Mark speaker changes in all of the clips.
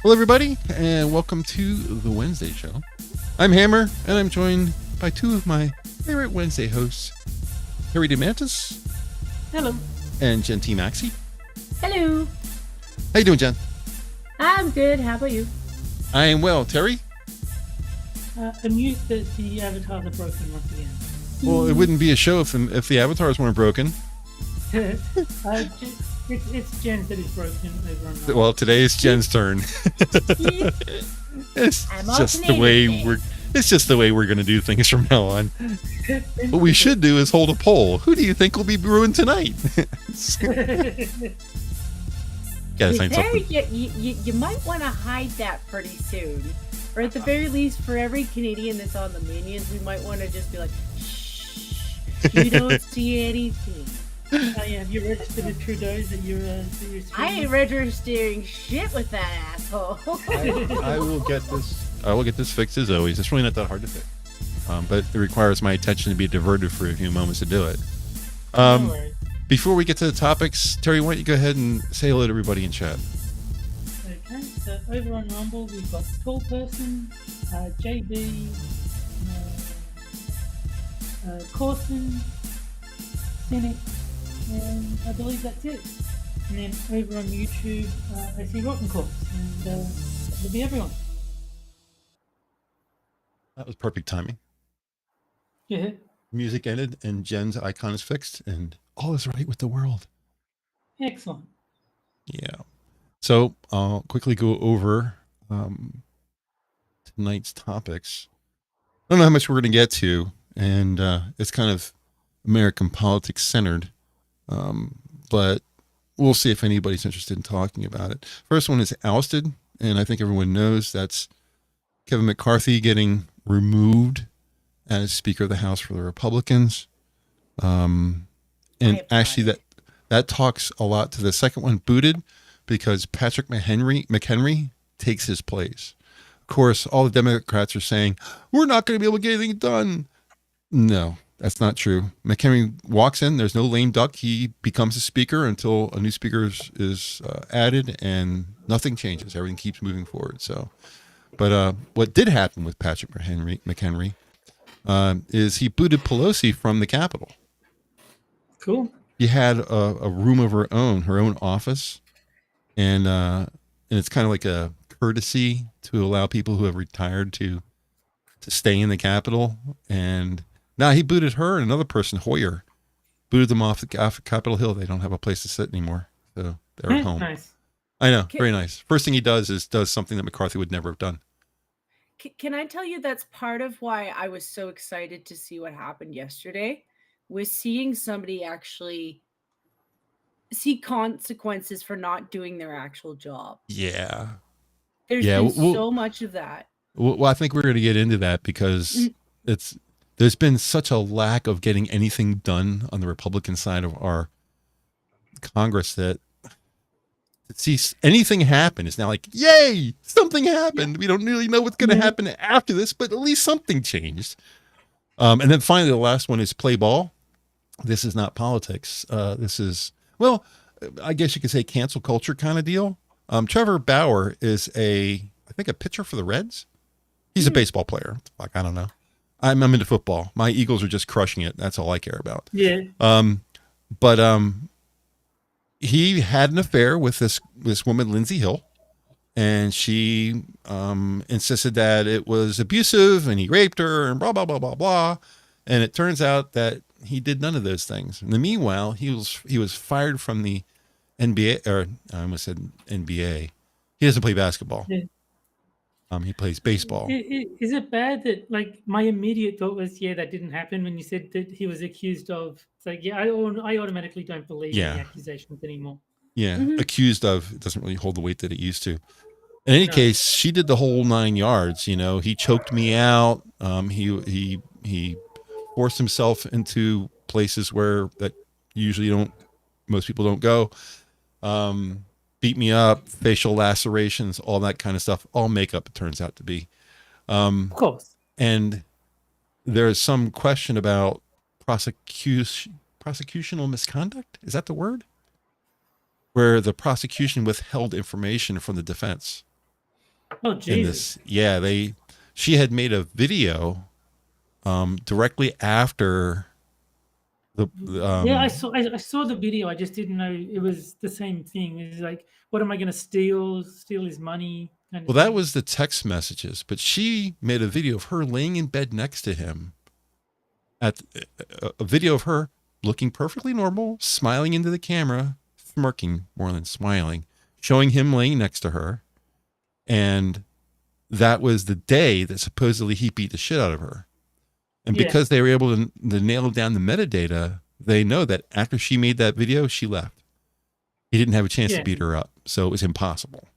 Speaker 1: Hello, everybody, and welcome to the Wednesday show. I'm Hammer, and I'm joined by two of my favorite Wednesday hosts, Terry DeMantis.
Speaker 2: Hello.
Speaker 1: And Jen T. Maxey.
Speaker 3: Hello.
Speaker 1: How you doing, Jen?
Speaker 3: I'm good. How about you?
Speaker 1: I am well. Terry?
Speaker 2: Amused that the avatars are broken once again.
Speaker 1: Well, it wouldn't be a show if the avatars weren't broken.
Speaker 2: It's Jen's that is broken over and over.
Speaker 1: Well, today is Jen's turn. It's just the way we're going to do things from now on. What we should do is hold a poll. Who do you think will be ruined tonight? Gotta find something.
Speaker 3: You might want to hide that pretty soon. Or at the very least, for every Canadian that's on the Minions, we might want to just be like, shh, you don't see anything.
Speaker 2: Have you registered with Trudeau that you're
Speaker 3: I ain't registering shit with that asshole.
Speaker 1: I will get this fixed as always. It's really not that hard to fix. But it requires my attention to be diverted for a few moments to do it. Before we get to the topics, Terry, why don't you go ahead and say hello to everybody in chat?
Speaker 2: Okay, so over on Rumble, we've got Tall Person, JB, Corson, Cynic, and I believe that's it. And then over on YouTube, I see Rotten Corpse, and that'll be everyone.
Speaker 1: That was perfect timing.
Speaker 2: Yeah.
Speaker 1: Music ended, and Jen's icon is fixed, and all is right with the world.
Speaker 2: Excellent.
Speaker 1: Yeah. So I'll quickly go over tonight's topics. I don't know how much we're going to get to, and it's kind of American politics centered, but we'll see if anybody's interested in talking about it. First one is Ousted, and I think everyone knows that's Kevin McCarthy getting removed as Speaker of the House for the Republicans. And actually that talks a lot to the second one, booted, because Patrick McHenry takes his place. Of course, all the Democrats are saying, we're not going to be able to get anything done. No, that's not true. McHenry walks in, there's no lame duck. He becomes a speaker until a new speaker is added, and nothing changes. Everything keeps moving forward. So, but what did happen with Patrick McHenry is he booted Pelosi from the Capitol.
Speaker 2: Cool.
Speaker 1: She had a room of her own office, and it's kind of like a courtesy to allow people who have retired to stay in the Capitol. And now he booted her and another person, Hoyer, booted them off Capitol Hill. They don't have a place to sit anymore, so they're at home.
Speaker 2: Nice.
Speaker 1: I know, very nice. First thing he does something that McCarthy would never have done.
Speaker 3: Can I tell you that's part of why I was so excited to see what happened yesterday? Was seeing somebody actually see consequences for not doing their actual job.
Speaker 1: Yeah.
Speaker 3: There's been so much of that.
Speaker 1: Well, I think we're going to get into that because there's been such a lack of getting anything done on the Republican side of our Congress that to see anything happen is now like, yay, something happened. Yeah. We don't really know what's going to happen after this, but at least something changed. And then finally, the last one is play ball. This is not politics. This is, well, I guess you could say cancel culture kind of deal. Trevor Bauer is I think a pitcher for the Reds. He's a baseball player. Like, I don't know. I'm into football. My Eagles are just crushing it. That's all I care about.
Speaker 2: Yeah.
Speaker 1: But he had an affair with this woman, Lindsay Hill, and she insisted that it was abusive and he raped her and blah, blah, blah, blah, blah. And it turns out that he did none of those things. In the meanwhile, he was fired from the NBA, or I almost said NBA. He doesn't play basketball. Yeah. He plays baseball.
Speaker 2: Is it bad that, like, my immediate thought was, yeah, that didn't happen when you said that he was accused of? It's like, yeah, I automatically don't believe in the accusations anymore.
Speaker 1: Yeah, accused of, it doesn't really hold the weight that it used to. In any case, she did the whole 9 yards. You know, he choked me out. He forced himself into places where that usually most people don't go. Beat me up, facial lacerations, all that kind of stuff. All makeup, it turns out to be.
Speaker 2: Of course.
Speaker 1: And there's some question about prosecutional misconduct. Is that the word? Where the prosecution withheld information from the defense.
Speaker 2: Oh
Speaker 1: in
Speaker 2: Jesus!
Speaker 1: this. Yeah, she had made a video directly after the
Speaker 2: Yeah, I saw the video. I just didn't know it was the same thing. It's like, what am I going to steal? Steal his money, kind
Speaker 1: well,
Speaker 2: of
Speaker 1: that
Speaker 2: thing.
Speaker 1: was the text messages, but she made a video of her laying in bed next to him at a video of her looking perfectly normal, smiling into the camera, smirking more than smiling, showing him laying next to her. And that was the day that supposedly he beat the shit out of her. And
Speaker 2: Yeah,
Speaker 1: because they were able to nail down the metadata, they know that after she made that video, she left. He didn't have a chance to
Speaker 2: yeah,
Speaker 1: beat her up. So it was impossible.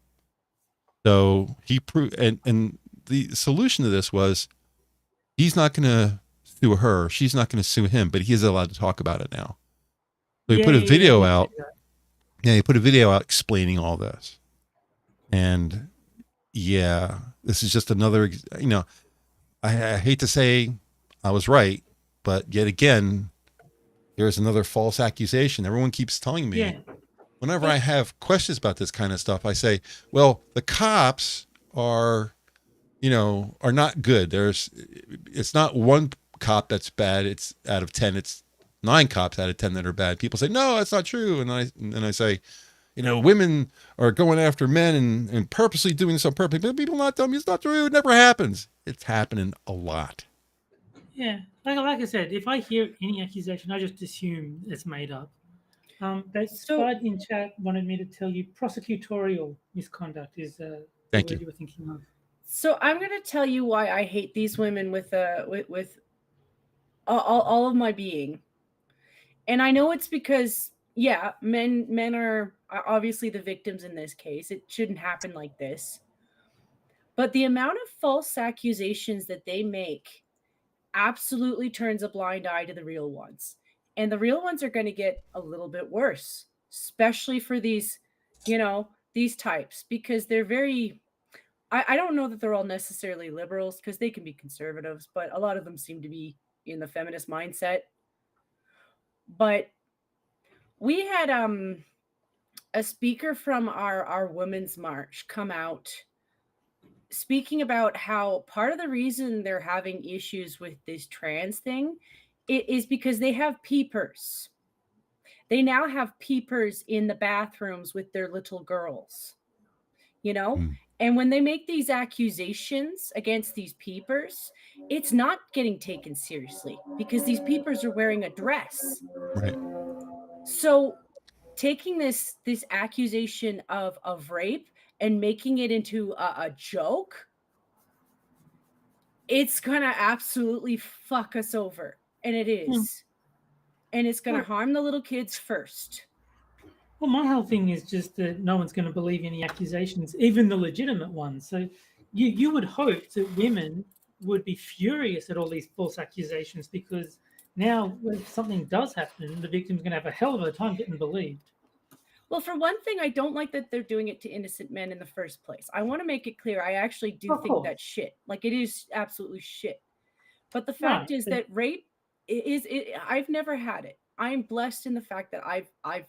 Speaker 1: So he proved, and the solution to this was he's not going to sue her. She's not going to sue him, but he's allowed to talk about it now. So he
Speaker 2: yeah,
Speaker 1: put a
Speaker 2: yeah.
Speaker 1: video
Speaker 2: He said
Speaker 1: out.
Speaker 2: that.
Speaker 1: Yeah, he put a video out explaining all this. And yeah, this is just another, I hate to say I was right, but yet again, there's another false accusation. Everyone keeps telling me
Speaker 2: Yeah,
Speaker 1: whenever I
Speaker 2: it,
Speaker 1: have questions about this kind of stuff, I say, well, the cops are, are not good. It's not one cop that's bad. It's out of 10, it's 9 cops out of 10 that are bad. People say, no, that's not true. And I say, women are going after men and purposely doing this on purpose. But people not telling me it's not true. It never happens. It's happening a lot.
Speaker 2: yeah. Like I said, if I hear any accusation, I just assume it's made up. But
Speaker 3: So
Speaker 2: Spud in chat wanted me to tell you prosecutorial misconduct is the
Speaker 1: Thank
Speaker 2: word
Speaker 1: you.
Speaker 2: you were thinking of.
Speaker 3: so I'm gonna tell you why I hate these women with all of my being. And I know it's because yeah, men are obviously the victims in this case. It shouldn't happen like this. But the amount of false accusations that they make absolutely turns a blind eye to the real ones. And the real ones are going to get a little bit worse, especially for these types, because they're very, I don't know that they're all necessarily liberals because they can be conservatives, but a lot of them seem to be in the feminist mindset. But we had a speaker from our women's march come out speaking about how part of the reason they're having issues with this trans thing is because they have peepers. They now have peepers in the bathrooms with their little girls, you know?
Speaker 1: Mm,
Speaker 3: And when they make these accusations against these peepers, it's not getting taken seriously because these peepers are wearing a dress.
Speaker 1: right.
Speaker 3: So taking this accusation of rape and making it into a joke, it's gonna absolutely fuck us over, and it
Speaker 2: Hmm.
Speaker 3: is, and it's gonna
Speaker 2: Well,
Speaker 3: harm the little kids first.
Speaker 2: well, my whole thing is just that no one's going to believe any accusations, even the legitimate ones. So you would hope that women would be furious at all these false accusations because now if something does happen, the victim's going to have a hell of a time getting believed.
Speaker 3: Well, for one thing, I don't like that they're doing it to innocent men in the first place. I want to make it clear, I actually do
Speaker 2: Of
Speaker 3: think
Speaker 2: course,
Speaker 3: that's shit. Like, it is absolutely shit. But the fact
Speaker 2: right?
Speaker 3: is
Speaker 2: But,
Speaker 3: that rape I've never had it. I'm blessed in the fact that I've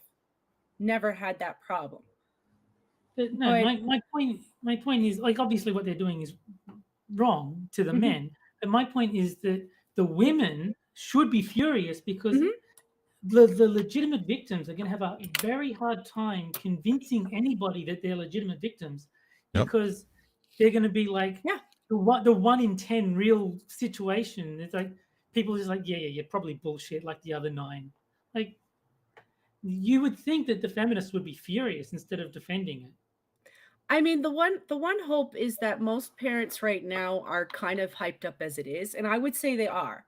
Speaker 3: never had that problem.
Speaker 2: but no,
Speaker 3: But
Speaker 2: my point is like obviously what they're doing is wrong to the
Speaker 3: mhm,
Speaker 2: men, but my point is that the women should be furious because
Speaker 3: mhm.
Speaker 2: the legitimate victims are going to have a very hard time convincing anybody that they're legitimate victims
Speaker 1: Yep.
Speaker 2: because they're going to be like
Speaker 3: Yeah.
Speaker 2: the 1 in 10 real situation. It's like people are just like, yeah, probably bullshit like the other 9. Like you would think that the feminists would be furious instead of defending it.
Speaker 3: I mean, the one hope is that most parents right now are kind of hyped up as it is, and I would say they are.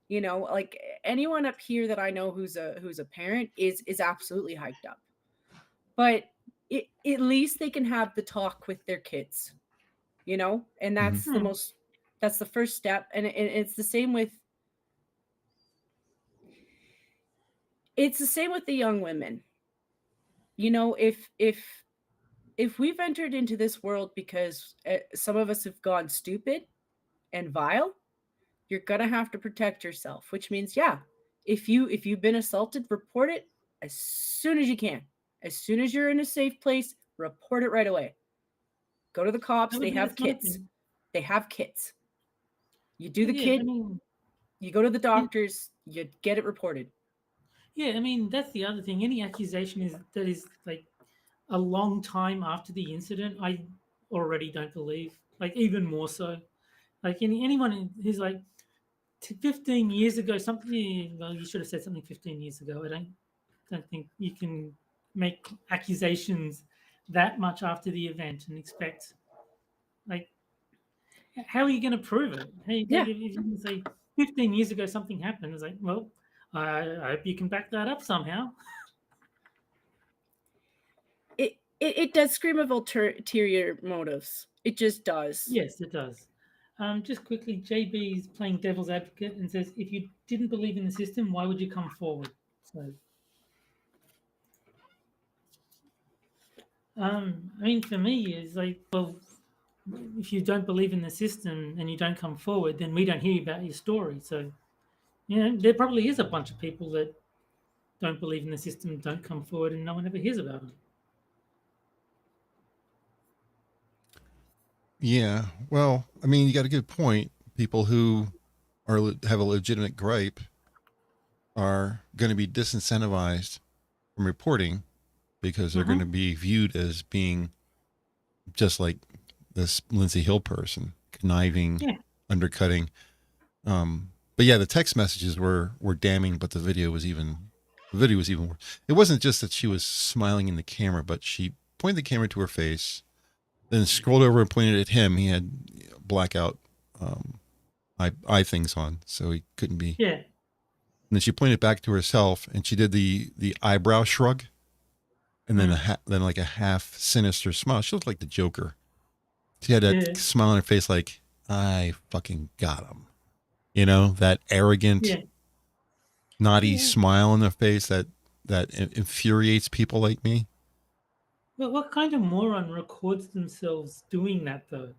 Speaker 3: Like anyone up here that I know who's a parent is absolutely hyped up. But at least they can have the talk with their kids, and
Speaker 1: Hmm.
Speaker 2: Hmm.
Speaker 3: that's the first step. And it's the same with the young women. If we've entered into this world because some of us have gone stupid and vile, you're gonna have to protect yourself, which means, yeah, if you've been assaulted, report it as soon as you can. As soon as you're in a safe place, report it right away. Go to the cops.
Speaker 2: That would
Speaker 3: They
Speaker 2: be the
Speaker 3: have
Speaker 2: smart
Speaker 3: kits.
Speaker 2: thing.
Speaker 3: They have kits. You do the
Speaker 2: Yeah,
Speaker 3: kit.
Speaker 2: I mean,
Speaker 3: You go to the doctors. You get it reported.
Speaker 2: yeah, I mean that's the other thing. Any accusation that is like a long time after the incident, I already don't believe. Like even more so. Like anyone who's like 15 years ago, something. Well, you should have said something 15 years ago. I don't think you can make accusations that much after the event and expect like how are you going to prove it? Hey,
Speaker 3: Yeah.
Speaker 2: like if you can say 15 years ago something happened, it's like, well, I hope you can back that up somehow.
Speaker 3: It does scream of ulterior motives. It just does.
Speaker 2: Yes, it does. Just quickly, JB is playing devil's advocate and says, if you didn't believe in the system, why would you come forward? So, I mean, for me, it's like, well, if you don't believe in the system and you don't come forward, then we don't hear about your story. So, there probably is a bunch of people that don't believe in the system, don't come forward, and no one ever hears about them.
Speaker 1: Yeah. Well, I mean, you got a good point. People who have a legitimate gripe are going to be disincentivized from reporting because they're going to be viewed as being just like this Lindsay Hill person, conniving, undercutting. But yeah, the text messages were damning, but the video was even worse. It wasn't just that she was smiling in the camera, but she pointed the camera to her face, then scrolled over and pointed at him. He had blackout eye things on, so he couldn't be.
Speaker 2: Yeah.
Speaker 1: And then she pointed back to herself, and she did the eyebrow shrug, and then then like a half sinister smile. She looked like the Joker. She had that smile on her face, like I fucking got him. You know, that arrogant, naughty smile on their face that infuriates people like me.
Speaker 2: But what kind of moron records themselves doing that, though?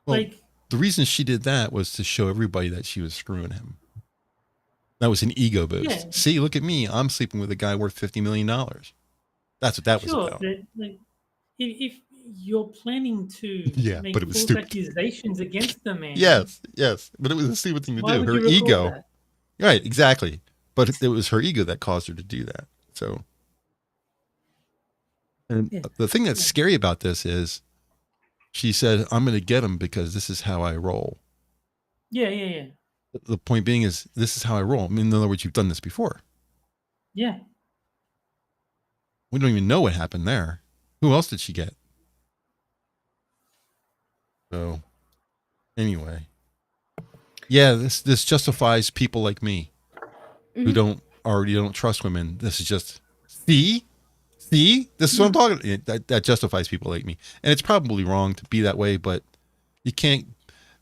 Speaker 1: Well,
Speaker 2: like
Speaker 1: the reason she did that was to show everybody that she was screwing him. That was an ego boost.
Speaker 2: Yeah.
Speaker 1: See, look at me. I'm sleeping with a guy worth $50 million. That's what that was about.
Speaker 2: But like, if you're planning to make
Speaker 1: but it was
Speaker 2: false
Speaker 1: stupid
Speaker 2: accusations against the man.
Speaker 1: Yes. But it was a stupid thing to
Speaker 2: why
Speaker 1: do.
Speaker 2: Would
Speaker 1: her
Speaker 2: you
Speaker 1: ego.
Speaker 2: That?
Speaker 1: Right, exactly. But it was her ego that caused her to do that. So, and the thing that's scary about this is she said, I'm going to get him because this is how I roll.
Speaker 2: Yeah.
Speaker 1: The point being is this is how I roll. I mean, in other words, you've done this before.
Speaker 2: Yeah.
Speaker 1: We don't even know what happened there. Who else did she get? So, anyway. Yeah, this justifies people like me who don't trust women. This is just, see, this is what I'm talking about. That justifies people like me. And it's probably wrong to be that way, but you can't.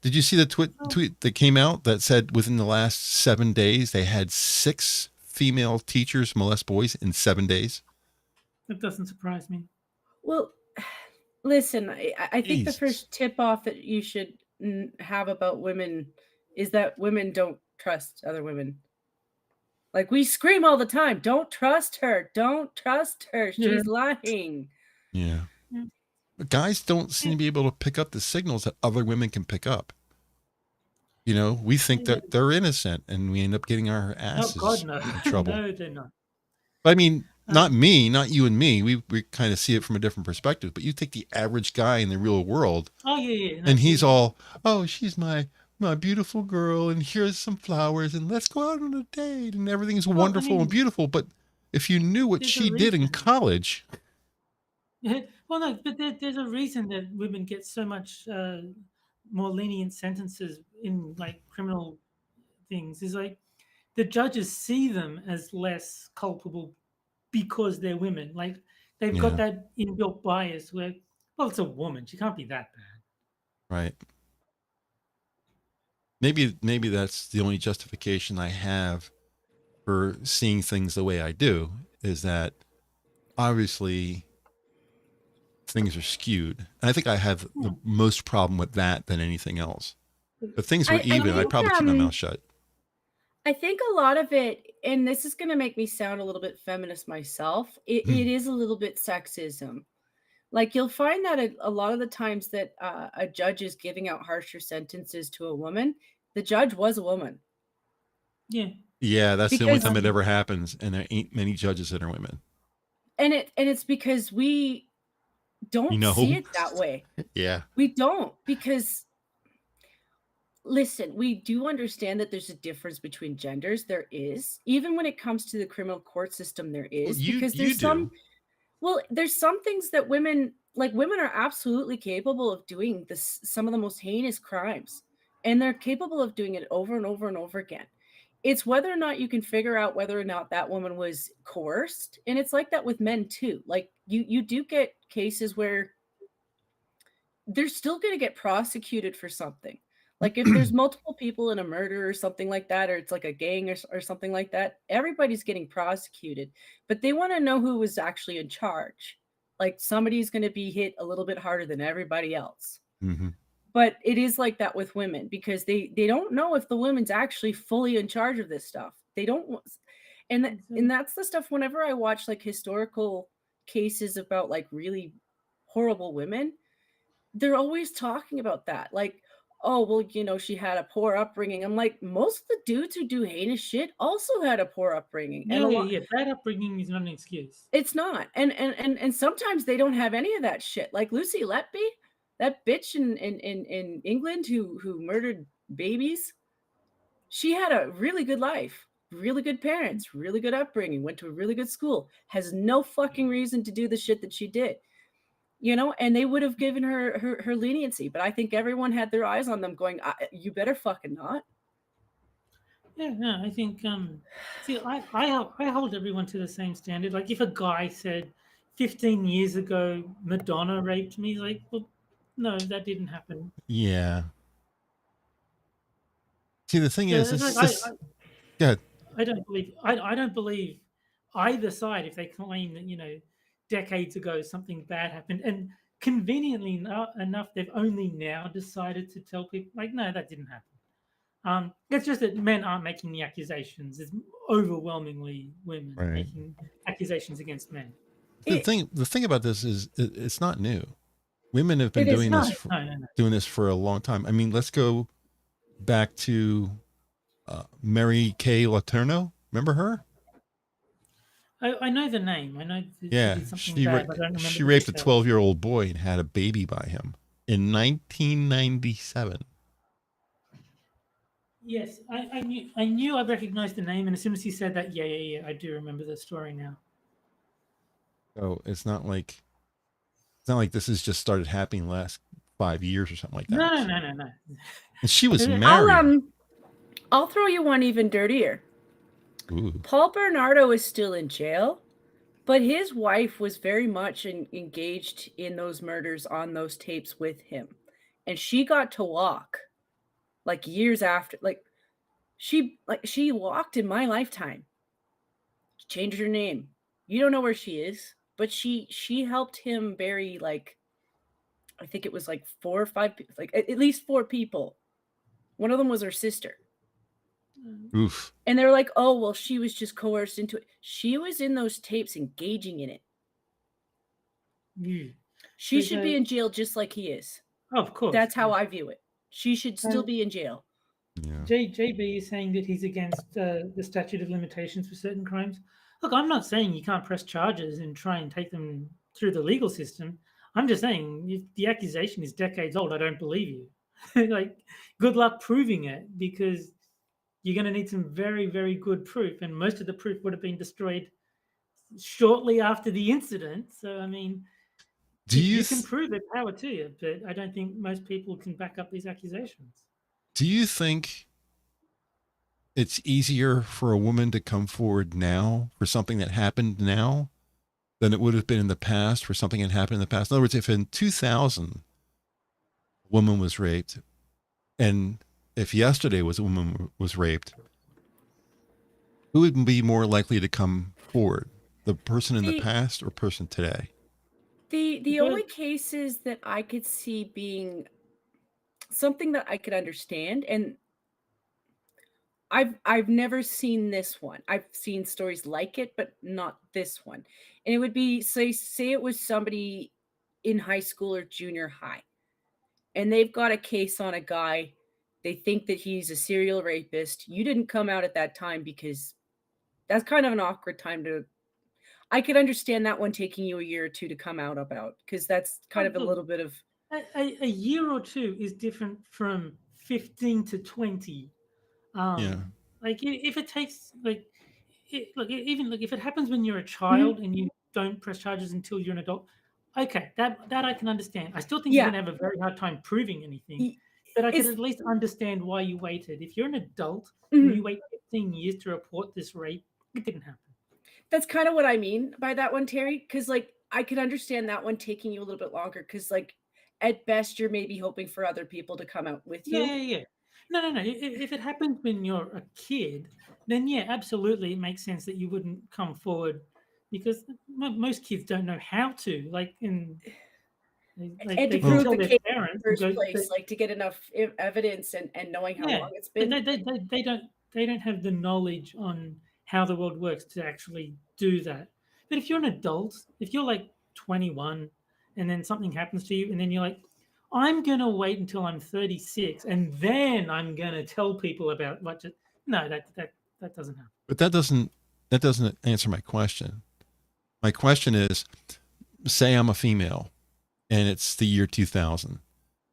Speaker 1: Did you see the tweet that came out that said within the last 7 days, they had 6 female teachers molest boys in 7 days?
Speaker 2: That doesn't surprise me.
Speaker 3: Well, listen, I think the first tip off that you should have about women is that women don't trust other women. Like we scream all the time, don't trust her. Don't trust her. She's lying.
Speaker 1: Yeah. But guys don't seem to be able to pick up the signals that other women can pick up. You know, we think that they're innocent and we end up getting our asses in trouble.
Speaker 2: No, they're not.
Speaker 1: But I mean, not me, not you and me. We kind of see it from a different perspective. But you take the average guy in the real world.
Speaker 2: Oh, yeah.
Speaker 1: And he's all, oh, she's my beautiful girl, and here's some flowers, and let's go out on a date, and everything's wonderful and beautiful. But if you knew what she did in college.
Speaker 2: Well, no, but there's a reason that women get so much more lenient sentences in like criminal things. Is like the judges see them as less culpable because they're women. Like they've got that inbuilt bias where, well, it's a woman. She can't be that bad.
Speaker 1: Right. Maybe that's the only justification I have for seeing things the way I do, is that obviously things are skewed. And I think I have the most problem with that than anything else. If things were even, I'd probably keep my mouth shut.
Speaker 3: I think a lot of it, and this is going to make me sound a little bit feminist myself, it is a little bit sexism. Like, you'll find that a lot of the times that a judge is giving out harsher sentences to a woman, the judge was a woman.
Speaker 2: Yeah.
Speaker 1: Yeah, that's the only
Speaker 3: Because
Speaker 1: time it ever happens, and there ain't many judges that are women.
Speaker 3: and it's because we don't
Speaker 1: You know?
Speaker 3: see it that way.
Speaker 1: Yeah.
Speaker 3: We don't, because listen, we do understand that there's a difference between genders. There is. Even when it comes to the criminal court system, there is.
Speaker 1: you
Speaker 3: Because
Speaker 1: you
Speaker 3: there's some
Speaker 1: do.
Speaker 3: well, there's some things that women are absolutely capable of doing some of the most heinous crimes. And they're capable of doing it over and over and over again. It's whether or not you can figure out whether or not that woman was coerced. And it's like that with men too. Like, you do get cases where they're still going to get prosecuted for something. Like, if there's multiple people in a murder or something like that, or it's like a gang or something like that, everybody's getting prosecuted, but they want to know who was actually in charge. Like, somebody's going to be hit a little bit harder than everybody else.
Speaker 1: Mm-hmm.
Speaker 3: But it is like that with women, because they don't know if the woman's actually fully in charge of this stuff. They don't, and that's the stuff. Whenever I watch like historical cases about like really horrible women, they're always talking about that. Like, oh, well, you know, she had a poor upbringing. I'm like, most of the dudes who do heinous shit also had a poor upbringing. And
Speaker 2: Yeah. Bad upbringing is not an excuse.
Speaker 3: it's not. And sometimes they don't have any of that shit. Like Lucy Letby, that bitch in England who murdered babies, she had a really good life, really good parents, really good upbringing, went to a really good school, has no fucking reason to do the shit that she did. You know, and they would have given her leniency, but I think everyone had their eyes on them going, you better fucking not.
Speaker 2: Yeah, no, I think see, I hold everyone to the same standard. Like, if a guy said 15 years ago Madonna raped me, like, well, no, that didn't happen.
Speaker 1: Yeah. See, the thing is,
Speaker 2: Like,
Speaker 1: good.
Speaker 2: I don't believe either side if they claim that, you know, decades ago something bad happened, and conveniently enough they've only now decided to tell people, like, no, that didn't happen. It's just that men aren't making the accusations. It's overwhelmingly women making accusations against men.
Speaker 1: The thing about this is it's not new. Women have been doing this for a long time. I mean, let's go back to Mary Kay Letourneau. Remember her?
Speaker 2: I know the name. I know she did something bad, but I don't remember.
Speaker 1: She raped a 12-year-old boy and had a baby by him in 1997.
Speaker 2: Yes, I knew I recognized the name, and as soon as he said that, yeah, I do remember the story now.
Speaker 1: So it's not like this has just started happening last 5 years or something like that.
Speaker 2: No.
Speaker 1: And she was married.
Speaker 3: I'll throw you one even dirtier.
Speaker 1: Ooh.
Speaker 3: Paul Bernardo is still in jail, but his wife was very much engaged in those murders on those tapes with him, and she got to walk like years after. Like she walked in my lifetime. She changed her name. You don't know where she is, but she helped him bury, like, I think it was like 4 or 5, like at least 4 people. One of them was her sister.
Speaker 1: Oof.
Speaker 3: And they're like, oh, well, she was just coerced into it. She was in those tapes engaging in it.
Speaker 2: Yeah.
Speaker 3: She should be in jail just like he is.
Speaker 2: Oh, of course.
Speaker 3: That's how I view it. She should still be in jail.
Speaker 1: Yeah.
Speaker 2: JB is saying that he's against the statute of limitations for certain crimes. Look, I'm not saying you can't press charges and try and take them through the legal system. I'm just saying, if the accusation is decades old, I don't believe you. Like, good luck proving it, because you're going to need some very, very good proof, and most of the proof would have been destroyed shortly after the incident. So, I mean, you can prove it, power to you, but I don't think most people can back up these accusations.
Speaker 1: Do you think it's easier for a woman to come forward now for something that happened now than it would have been in the past for something that happened in the past? In other words, if in 2000 a woman was raped, and if yesterday a woman was raped, who would be more likely to come forward? The person in the past or person today?
Speaker 3: The only cases that I could see being something that I could understand, and I've never seen this one. I've seen stories like it, but not this one. And it would be, say it was somebody in high school or junior high, and they've got a case on a guy. They think that he's a serial rapist. You didn't come out at that time because that's kind of an awkward time to. I could understand that one taking you a year or two to come out about, because that's kind of a little bit of
Speaker 2: a year or two is different from 15 to 20.
Speaker 1: Yeah.
Speaker 2: Like if it takes even if it happens when you're a child and you don't press charges until you're an adult, okay, that I can understand. I still think you're gonna have a very hard time proving anything, but I could at least understand why you waited. If you're an adult and you wait 15 years to report this rape, it didn't happen.
Speaker 3: That's kind of what I mean by that one, Terry, because like I could understand that one taking you a little bit longer, because like at best you're maybe hoping for other people to come out with you.
Speaker 2: Yeah. No. If it happens when you're a kid, then yeah, absolutely, it makes sense that you wouldn't come forward, because most kids don't know how to.
Speaker 3: And to prove the case in the first place, like to get enough evidence and knowing how long it's been.
Speaker 2: They don't have the knowledge on how the world works to actually do that. But if you're an adult, if you're like 21 and then something happens to you and then you're like, I'm going to wait until I'm 36 and then I'm going to tell people about what to... No, that doesn't happen.
Speaker 1: But that doesn't answer my question. My question is, say I'm a female and it's the year 2000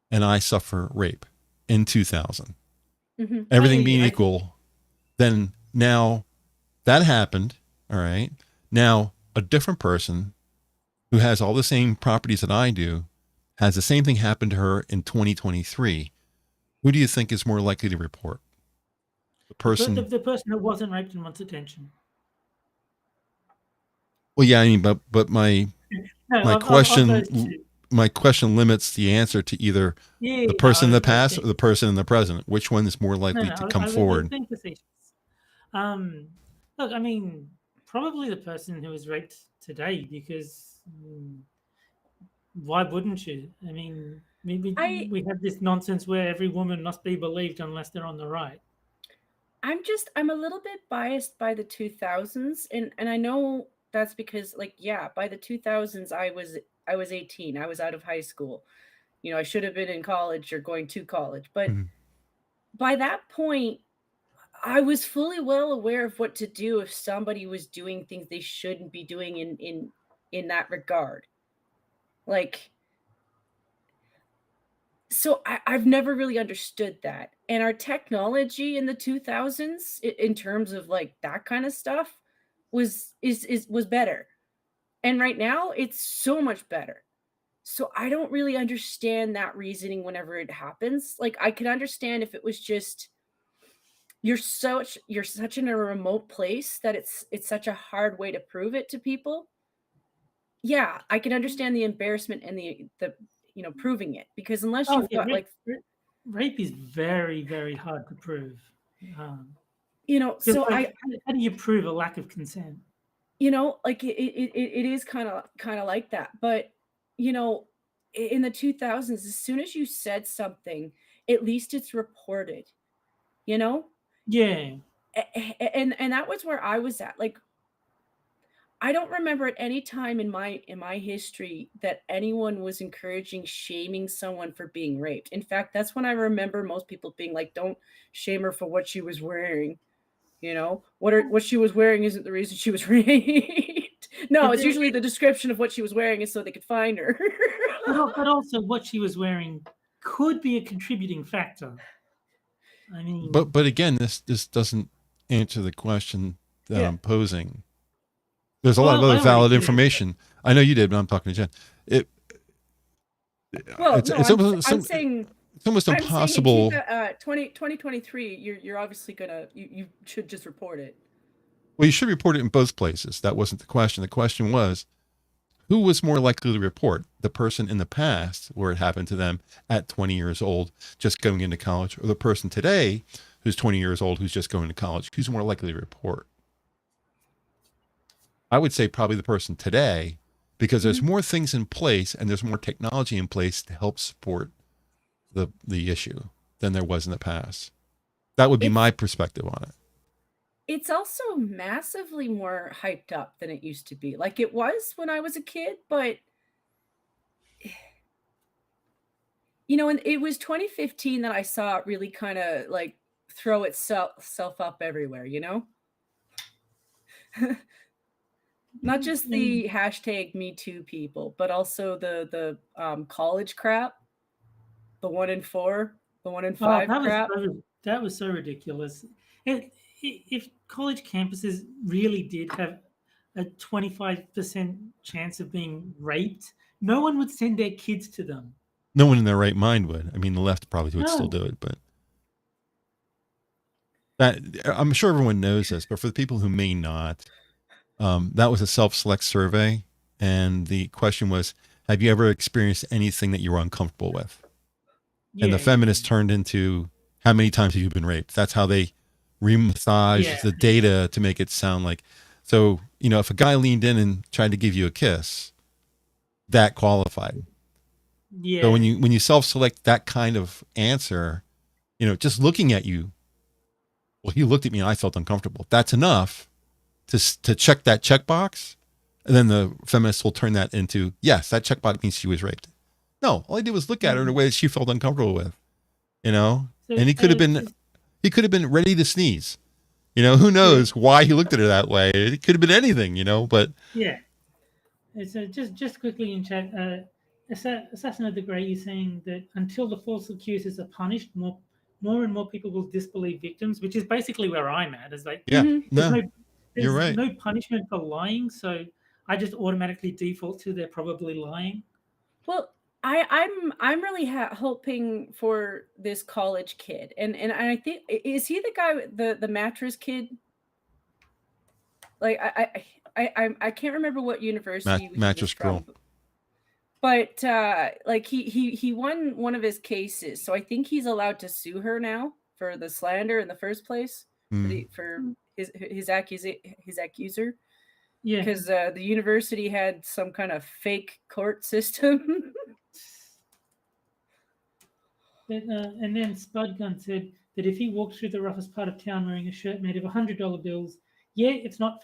Speaker 1: and I suffer rape in 2000. Everything being equal, then now that happened. All right. Now a different person who has all the same properties that I do has the same thing happen to her in 2023. Who do you think is more likely to report? The person,
Speaker 2: the person who wasn't raped and wants attention.
Speaker 1: Well, yeah, I mean, but my question limits the answer to either the person in the past or the person in the present. Which one is more likely to come forward?
Speaker 2: Look, I mean, probably the person who was raped today, because why wouldn't you? I mean, we have this nonsense where every woman must be believed unless they're on the right.
Speaker 3: I'm a little bit biased by the 2000s, and I know that's because, like, yeah, by the 2000s I was 18. I was out of high school. You know, I should have been in college or going to college, but by that point I was fully well aware of what to do if somebody was doing things they shouldn't be doing in that regard. Like, so I've never really understood that. And our technology in the 2000s, in terms of like that kind of stuff, was better. And right now it's so much better. So I don't really understand that reasoning whenever it happens. Like, I could understand if it was just you're such in a remote place that it's such a hard way to prove it to people. Yeah, I can understand the embarrassment and the proving it, because unless you've got
Speaker 2: rape is very, very hard to prove.
Speaker 3: So
Speaker 2: how do you prove a lack of consent?
Speaker 3: Like it is kind of like that. But in the 2000s, as soon as you said something, at least it's reported.
Speaker 2: Yeah.
Speaker 3: And that was where I was at. Like, I don't remember at any time in my history that anyone was encouraging shaming someone for being raped. In fact, that's when I remember most people being like, don't shame her for what she was wearing. What she was wearing isn't the reason she was raped. No, it's usually the description of what she was wearing is so they could find her.
Speaker 2: But also what she was wearing could be a contributing factor. I mean,
Speaker 1: but again, this doesn't answer the question that I'm posing. There's a lot of other valid information. I know you did, but I'm talking to Jen.
Speaker 3: I'm saying
Speaker 1: it's almost impossible.
Speaker 3: 2023, you're obviously you should just report it.
Speaker 1: Well, you should report it in both places. That wasn't the question. The question was, who was more likely to report? The person in the past, where it happened to them at 20 years old, just going into college, or the person today who's 20 years old, who's just going to college? Who's more likely to report? I would say probably the person today, because there's more things in place and there's more technology in place to help support the issue than there was in the past. That would be my perspective on it.
Speaker 3: It's also massively more hyped up than it used to be. Like it was when I was a kid, but You know, and it was 2015 that I saw it really kind of like throw itself up everywhere, you know? Not just the hashtag Me Too people, but also the college crap, the 1 in 4, the 1 in 5 crap.
Speaker 2: That was so ridiculous. If college campuses really did have a 25% chance of being raped, no one would send their kids to them.
Speaker 1: No one in their right mind would. I mean, the left probably would
Speaker 2: No.
Speaker 1: still do it, but that I'm sure everyone knows this. But for the people who may not, that was a self-select survey, and the question was, "Have you ever experienced anything that you were uncomfortable with?"
Speaker 2: Yeah,
Speaker 1: and the feminists turned into, "How many times have you been raped?" That's how they remassaged the data to make it sound like. So, you know, if a guy leaned in and tried to give you a kiss, that qualified.
Speaker 2: Yeah.
Speaker 1: So when you self-select that kind of answer, you know, just looking at you, well, he looked at me and I felt uncomfortable. That's enough to check that checkbox. And then the feminists will turn that into, yes, that checkbox means she was raped. No, all I did was look at her in a way that she felt uncomfortable with, you know, and he could have been ready to sneeze. You know, who knows why he looked at her that way? It could have been anything, you know, but
Speaker 2: yeah. So just quickly in chat, Assassin of the Grey is saying that until the false accusers are punished, more and more people will disbelieve victims, which is basically where I'm at. Is like,
Speaker 1: yeah,
Speaker 2: there's
Speaker 1: you're right.
Speaker 2: No punishment for lying, so I just automatically default to they're probably lying.
Speaker 3: Well, I'm really hoping for this college kid, and I think, is he the guy, the mattress kid? Like I can't remember what university
Speaker 1: Mattress Girl.
Speaker 3: But like he won one of his cases, so I think he's allowed to sue her now for the slander in the first place, for his accuser.
Speaker 2: Yeah,
Speaker 3: because the university had some kind of fake court system.
Speaker 2: And then Spudgun said that if he walked through the roughest part of town wearing a shirt made of $100 bills, yeah, it's not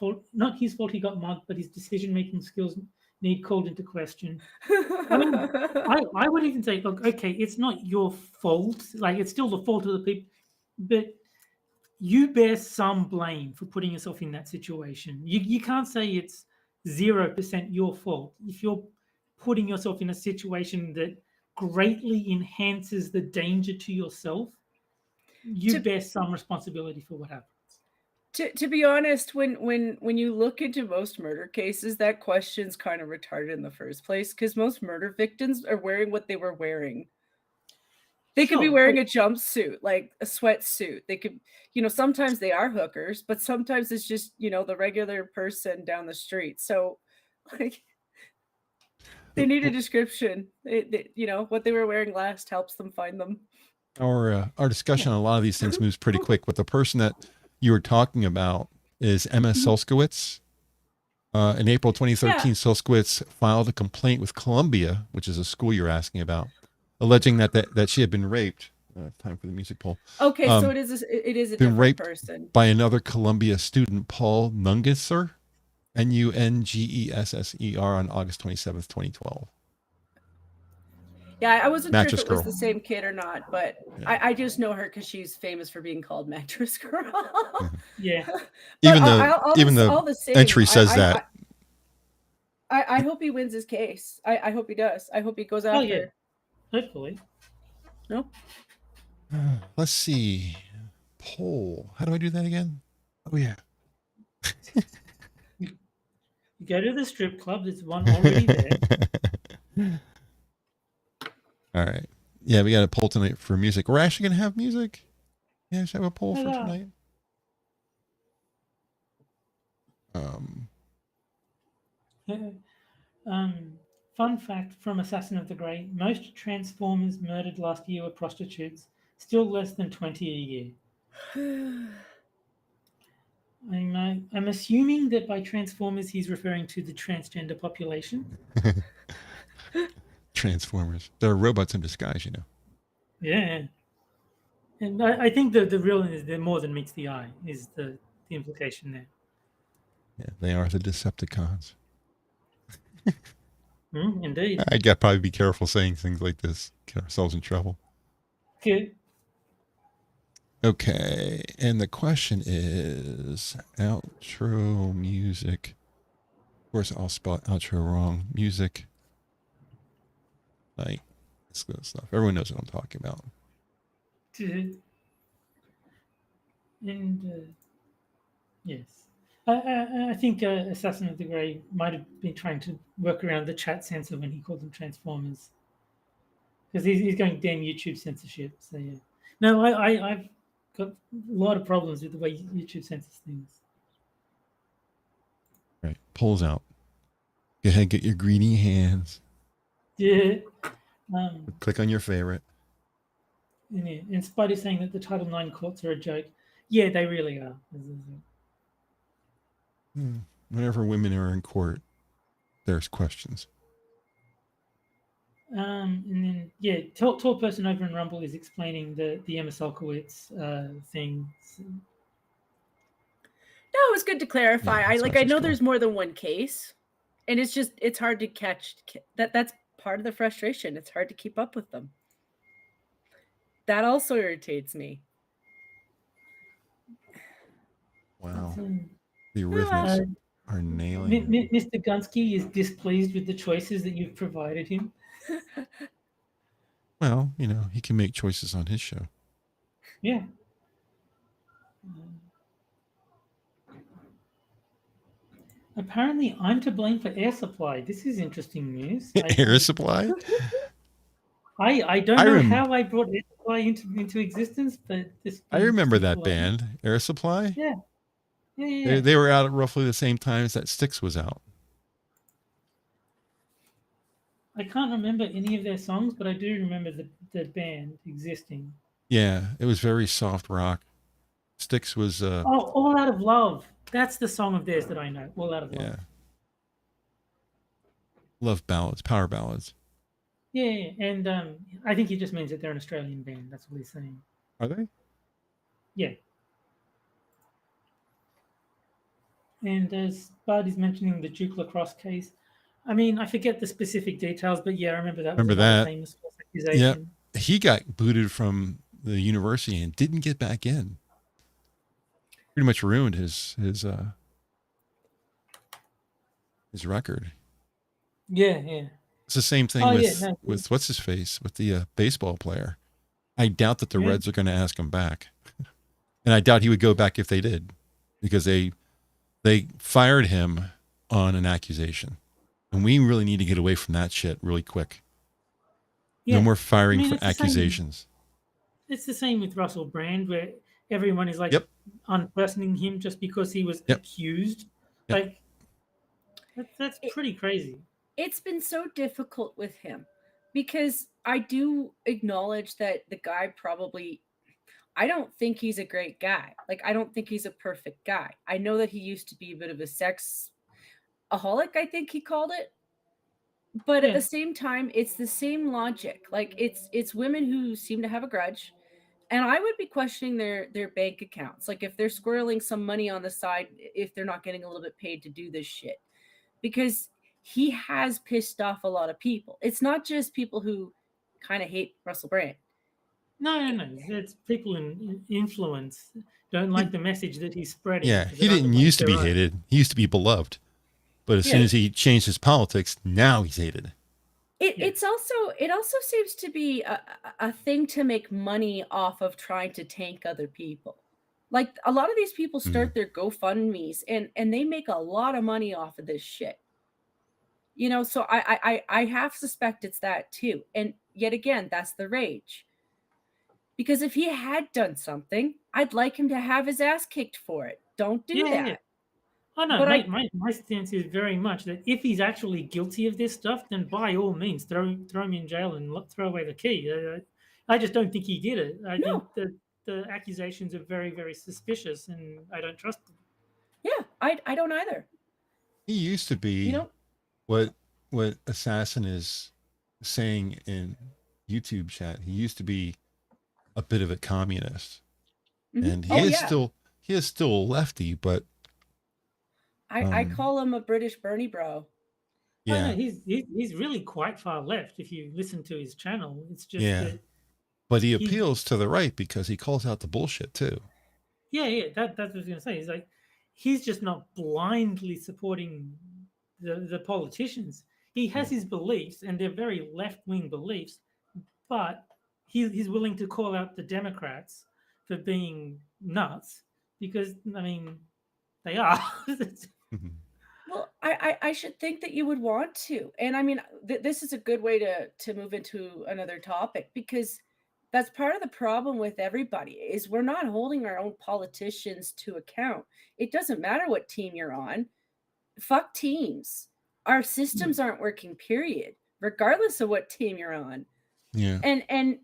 Speaker 2: his fault he got mugged, but his decision-making skills need called into question. I mean, I would even say, look, okay, it's not your fault. Like, it's still the fault of the people, but you bear some blame for putting yourself in that situation. You can't say it's 0% your fault. If you're putting yourself in a situation that greatly enhances the danger to yourself, you bear some responsibility for what happens.
Speaker 3: To be honest, when you look into most murder cases, that question's kind of retarded in the first place, because most murder victims are wearing what they were wearing. They could be wearing a jumpsuit, like a sweatsuit. They could, you know, sometimes they are hookers, but sometimes it's just, you know, the regular person down the street. So, like, they need a description. You know, what they were wearing last helps them find them.
Speaker 1: Our discussion on a lot of these things moves pretty quick, but the person that you were talking about is Emma Solskowitz. In April 2013, Solskowitz filed a complaint with Columbia, which is a school you're asking about, alleging that she had been raped. Time for the music poll.
Speaker 3: Okay, so it is a different person.
Speaker 1: By another Columbia student, Paul Nungesser, Nungesser, on August 27th, 2012.
Speaker 3: Yeah, I wasn't sure if it was the same kid or not, but I just know her because she's famous for being called Mattress Girl.
Speaker 2: Yeah.
Speaker 1: Even the entry says that.
Speaker 3: I hope he wins his case. I hope he does. I hope he goes after.
Speaker 2: Yeah. Hopefully.
Speaker 3: No.
Speaker 1: Let's see. Poll. How do I do that again? Oh, yeah.
Speaker 2: You go to the strip club. There's one already there.
Speaker 1: All right. Yeah, we got a poll tonight for music. We're actually going to have music. Yeah, should have a poll for tonight.
Speaker 2: Fun fact from Assassin of the Grey: most Transformers murdered last year were prostitutes. Still less than 20 a year. I'm assuming that by Transformers he's referring to the transgender population.
Speaker 1: Transformers. They're robots in disguise, you know.
Speaker 2: Yeah. And I think the real is they're more than meets the eye, is the implication there.
Speaker 1: Yeah, they are the Decepticons.
Speaker 2: Indeed.
Speaker 1: I got probably be careful saying things like this. Get ourselves in trouble.
Speaker 2: Good.
Speaker 1: Okay, and the question is outro music. Of course, I'll spell outro wrong. Music, like this good stuff. Everyone knows what I'm talking about.
Speaker 2: And yes, I think Assassin of the Grey might have been trying to work around the chat censor when he called them Transformers, because he's going damn YouTube censorship. So yeah, no, I've got a lot of problems with the way YouTube censors things.
Speaker 1: Right, pulls out. Go ahead, get your greedy hands.
Speaker 2: Yeah.
Speaker 1: Click on your favorite.
Speaker 2: And Spidey's saying that the Title IX courts are a joke. Yeah, they really are.
Speaker 1: Whenever women are in court, there's questions.
Speaker 2: And then yeah, tall person over in Rumble is explaining the Emma Solkowitz thing. So.
Speaker 3: No, it was good to clarify.
Speaker 1: Yeah,
Speaker 3: I know there's more than one case, and it's hard to catch that. That's part of the frustration. It's hard to keep up with them. That also irritates me.
Speaker 1: Wow. The rhythms are nailing.
Speaker 2: Mr. Gunsky is displeased with the choices that you've provided him.
Speaker 1: Well, you know, he can make choices on his show.
Speaker 2: Yeah. Apparently, I'm to blame for air supply. This is interesting news.
Speaker 1: Air supply?
Speaker 2: I don't know how I brought air supply into existence, but this.
Speaker 1: I remember that band, Air Supply.
Speaker 2: Yeah. Yeah.
Speaker 1: They were out at roughly the same time as that Styx was out.
Speaker 2: I can't remember any of their songs, but I do remember the band existing.
Speaker 1: Yeah, it was very soft rock. Styx was
Speaker 2: All Out of Love. That's the song of theirs that I know. All Out of Love.
Speaker 1: Yeah. Love ballads, power ballads.
Speaker 2: Yeah, and I think he just means that they're an Australian band. That's what he's saying.
Speaker 1: Are they?
Speaker 2: Yeah. And as Bud is mentioning the Duke Lacrosse case, I mean, I forget the specific details, but yeah, I remember that.
Speaker 1: Remember that?
Speaker 2: Famous false accusation.
Speaker 1: Yeah, he got booted from the university and didn't get back in. Pretty much ruined his record.
Speaker 2: Yeah.
Speaker 1: It's the same thing with what's his face, with the baseball player. I doubt that the Reds are going to ask him back, and I doubt he would go back if they did, because they fired him on an accusation, and we really need to get away from that shit really quick. Yeah. No more firing for accusations.
Speaker 2: It's the same with Russell Brand, where everyone is like unpersoning him just because he was accused. Like that's pretty crazy.
Speaker 3: It's been so difficult with him because I do acknowledge that the guy probably, I don't think he's a great guy. Like, I don't think he's a perfect guy. I know that he used to be a bit of a sexaholic, I think he called it. But at the same time, it's the same logic. Like, it's women who seem to have a grudge. And I would be questioning their bank accounts. Like, if they're squirreling some money on the side, if they're not getting a little bit paid to do this shit. Because he has pissed off a lot of people. It's not just people who kind of hate Russell Brand.
Speaker 2: No. It's people in influence don't like the message that he's spreading.
Speaker 1: Yeah, he didn't used to be hated. He used to be beloved. But as soon as he changed his politics, now he's hated.
Speaker 3: It also seems to be a thing to make money off of trying to tank other people. Like, a lot of these people start their GoFundMes and they make a lot of money off of this shit. You know, so I half suspect it's that too. And yet again, that's the rage. Because if he had done something, I'd like him to have his ass kicked for it. Don't do that. Yeah.
Speaker 2: Oh, no, my stance is very much that if he's actually guilty of this stuff, then by all means, throw him in jail and throw away the key. I just don't think he did it. I think that the accusations are very, very suspicious, and I don't trust them.
Speaker 3: Yeah, I don't either.
Speaker 1: He used to be what Assassin is saying in YouTube chat. He used to be a bit of a communist, and he is still a lefty, but
Speaker 3: I call him a British Bernie bro.
Speaker 1: Yeah.
Speaker 2: no, he's really quite far left if you listen to his channel. It's just
Speaker 1: Yeah.
Speaker 2: that
Speaker 1: But he
Speaker 2: he's
Speaker 1: appeals to the right because he calls out the bullshit too.
Speaker 2: yeah, that's what I was gonna say. He's like he's just not blindly supporting the politicians. He has his beliefs, and they're very left wing beliefs, but he's willing to call out the Democrats for being nuts because I mean they are.
Speaker 3: Well, I should think that you would want to. And I mean, this is a good way to move into another topic, because that's part of the problem with everybody is we're not holding our own politicians to account. It doesn't matter what team you're on. Fuck teams. Our systems aren't working, period, regardless of what team you're on.
Speaker 1: Yeah.
Speaker 3: And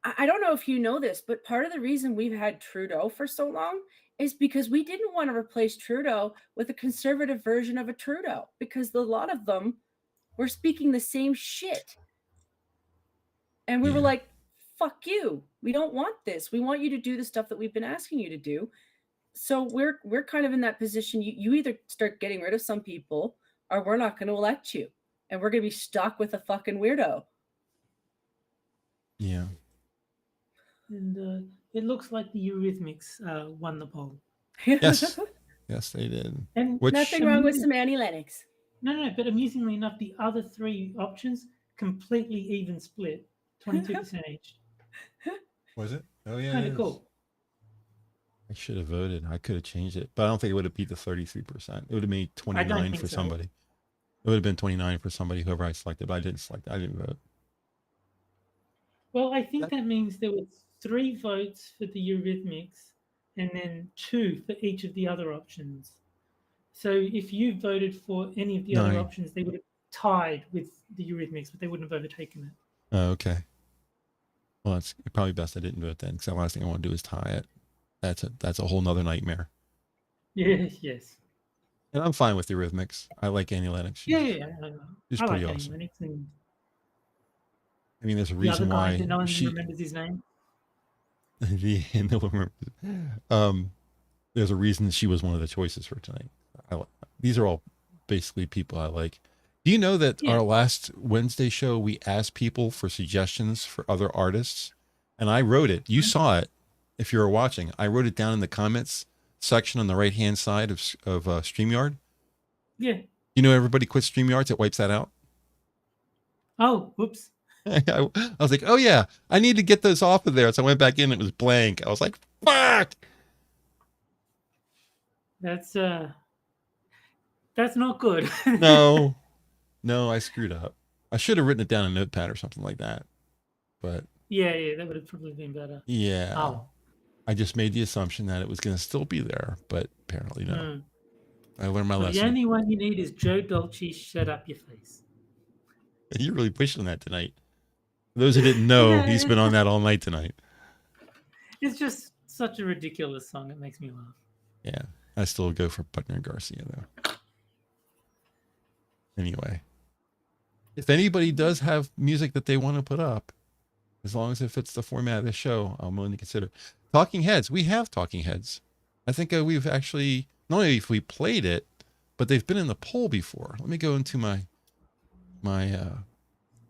Speaker 3: I don't know if you know this, but part of the reason we've had Trudeau for so long is because we didn't want to replace Trudeau with a conservative version of a Trudeau, because a lot of them were speaking the same shit. And we were like, fuck you. We don't want this. We want you to do the stuff that we've been asking you to do. So we're kind of in that position. You either start getting rid of some people, or we're not going to elect you. And we're going to be stuck with a fucking weirdo.
Speaker 1: Yeah.
Speaker 2: And it looks like the Eurythmics won the poll.
Speaker 1: Yes. Yes, they did.
Speaker 2: And
Speaker 3: nothing wrong with some Annie Lennox.
Speaker 2: No, but amusingly enough, the other three options completely even split, 22% each.
Speaker 1: Was it? Oh yeah.
Speaker 2: Kind of cool.
Speaker 1: I should have voted. I could have changed it, but I don't think it would have beat the 33%. It would have made 29 for somebody. It would have been 29 for somebody, whoever I selected, but I didn't select. I didn't vote.
Speaker 2: Well, I think that means there were 3 votes for the Eurythmics and then 2 for each of the other options. So if you voted for any of the other options, they would have tied with the Eurythmics, but they wouldn't have overtaken it.
Speaker 1: Oh, okay. Well, it's probably best I didn't vote then, because the last thing I want to do is tie it. That's a whole nother nightmare.
Speaker 2: Yes.
Speaker 1: And I'm fine with the Eurythmics. I like Annie Lennox.
Speaker 2: She's
Speaker 1: pretty
Speaker 2: like
Speaker 1: awesome.
Speaker 2: Annie Lennox, and
Speaker 1: I mean, there's a reason why
Speaker 2: no one remembers his name.
Speaker 1: No one remembers. There's a reason she was one of the choices for tonight. These are all basically people I like. Do you know that our last Wednesday show, we asked people for suggestions for other artists, and I wrote it. You saw it if you were watching. I wrote it down in the comments section on the right-hand side of StreamYard.
Speaker 2: Yeah.
Speaker 1: You know, everybody quits StreamYard. It wipes that out.
Speaker 2: Oh, whoops.
Speaker 1: I was like, oh yeah, I need to get those off of there. So I went back in, it was blank. I was like, fuck.
Speaker 2: That's not good.
Speaker 1: No, I screwed up. I should have written it down in a notepad or something like that. But
Speaker 2: yeah, that would have probably been better.
Speaker 1: Yeah.
Speaker 2: Oh.
Speaker 1: I just made the assumption that it was going to still be there, but apparently no. I learned my lesson.
Speaker 2: The only one you need is Joe Dolce, Shut Up Your Face.
Speaker 1: You're really pushing that tonight. For those who didn't know, he's been on that all night tonight.
Speaker 2: It's just such a ridiculous song. It makes me laugh.
Speaker 1: Yeah. I still go for Putner Garcia, though. Anyway. If anybody does have music that they want to put up, as long as it fits the format of the show, I'm willing to consider. Talking Heads. We have Talking Heads. I think we've actually, not only if we played it, but they've been in the poll before. Let me go into my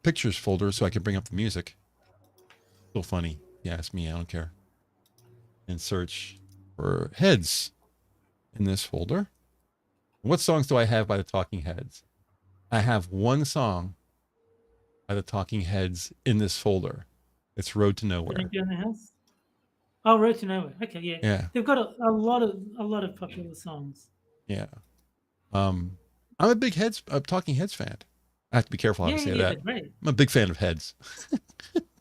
Speaker 1: pictures folder so I can bring up the music. Still funny. You ask me, I don't care. And search for Heads in this folder. What songs do I have by the Talking Heads? I have one song by the Talking Heads in this folder. It's Road to Nowhere.
Speaker 2: In the house? Oh, Road to Nowhere. Okay, yeah. They've got a lot of popular songs.
Speaker 1: Yeah. I'm a big Talking Heads fan. I have to be careful how to say that.
Speaker 2: Great.
Speaker 1: I'm a big fan of Heads.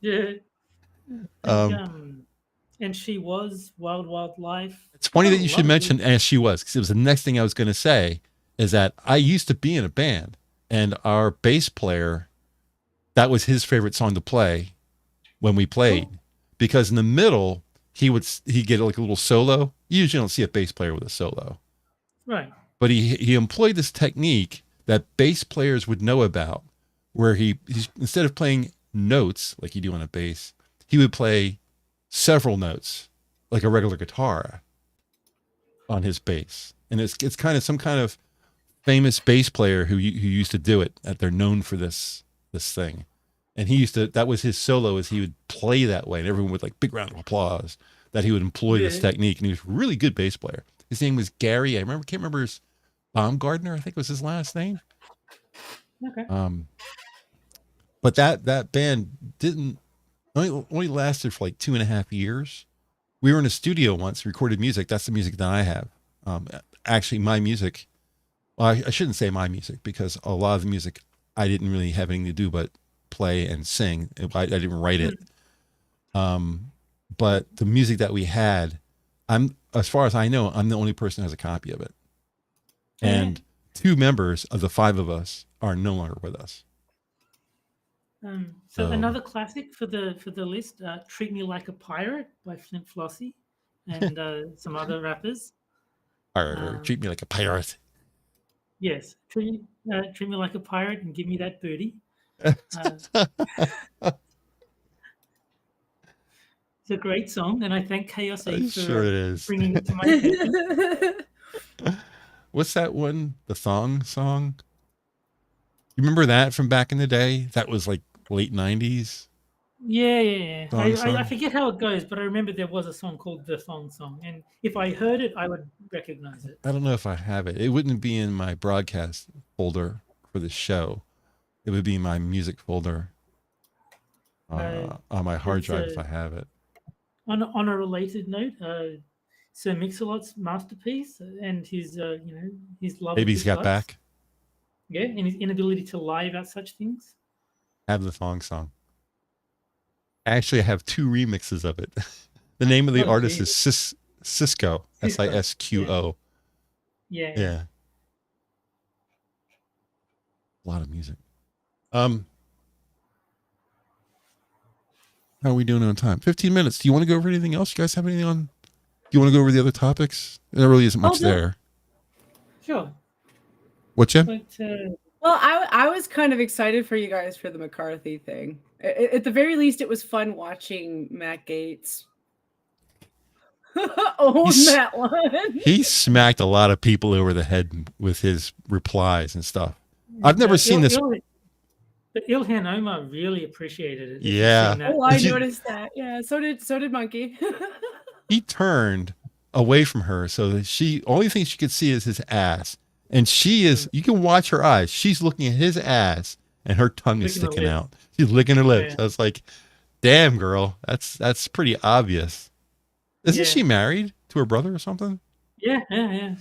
Speaker 2: Yeah. And She Was Wild Wild Life.
Speaker 1: It's funny that you should mention As She Was, because it was the next thing I was going to say, is that I used to be in a band, and our bass player, that was his favorite song to play when we played, because in the middle he'd get like a little solo. You usually don't see a bass player with a solo,
Speaker 2: right?
Speaker 1: But he employed this technique that bass players would know about, where he instead of playing notes like you do on a bass, he would play several notes like a regular guitar on his bass, and it's kind of some kind of famous bass player who used to do it. They're known for this thing, and he used to. That was his solo. Is he would play that way, and everyone would like big round of applause that he would employ this technique. And he was a really good bass player. His name was Gary. Can't remember his Baumgartner. I think was his last name.
Speaker 2: Okay.
Speaker 1: But that band didn't only lasted for like 2.5 years. We were in a studio once, recorded music. That's the music that I have. Actually, my music. Well, I shouldn't say my music because a lot of the music I didn't really have anything to do but play and sing. I didn't write it. But the music that we had, as far as I know, I'm the only person who has a copy of it. And 2 members of the 5 of us are no longer with us.
Speaker 2: So another classic for the list, "Treat Me Like a Pirate" by Flint Flossie and some other rappers.
Speaker 1: Treat me like a pirate.
Speaker 2: Yes, treat me like a pirate and give me that booty. It's a great song, and I thank Chaos E for bringing it to my attention.
Speaker 1: What's that one? The thong song? You remember that from back in the day? That was like late 90s.
Speaker 2: Yeah. I forget how it goes, but I remember there was a song called The Thong Song, and if I heard it, I would recognize it.
Speaker 1: I don't know if I have it. It wouldn't be in my broadcast folder for the show. It would be in my music folder on my hard drive if I have it.
Speaker 2: On a related note, Sir Mix-a-Lot's masterpiece and his his love.
Speaker 1: Baby's Got Back.
Speaker 2: Yeah, and his inability to lie about such things.
Speaker 1: Have the thong song. Actually, I have 2 remixes of it. The name of the artist is Sisqo, Sisqo. Yeah. A lot of music. How are we doing on time? 15 minutes. Do you want to go over anything else? You guys have anything on? Do you want to go over the other topics? There really isn't much there.
Speaker 2: Sure.
Speaker 1: What's that?
Speaker 3: Well, I was kind of excited for you guys for the McCarthy thing. At the very least, it was fun watching Matt Gaetz own that one.
Speaker 1: He smacked a lot of people over the head with his replies and stuff. I've never seen this.
Speaker 2: But Ilhan Omar really appreciated it.
Speaker 1: Yeah.
Speaker 3: Oh, I noticed that. Yeah, so did Monkey.
Speaker 1: He turned away from her so that only thing she could see is his ass. And she is, you can watch her eyes. She's looking at his ass and her tongue is sticking out. She's licking her lips. Yeah. I was like, damn, girl, that's pretty obvious. Isn't she married to her brother or something?
Speaker 2: Yeah,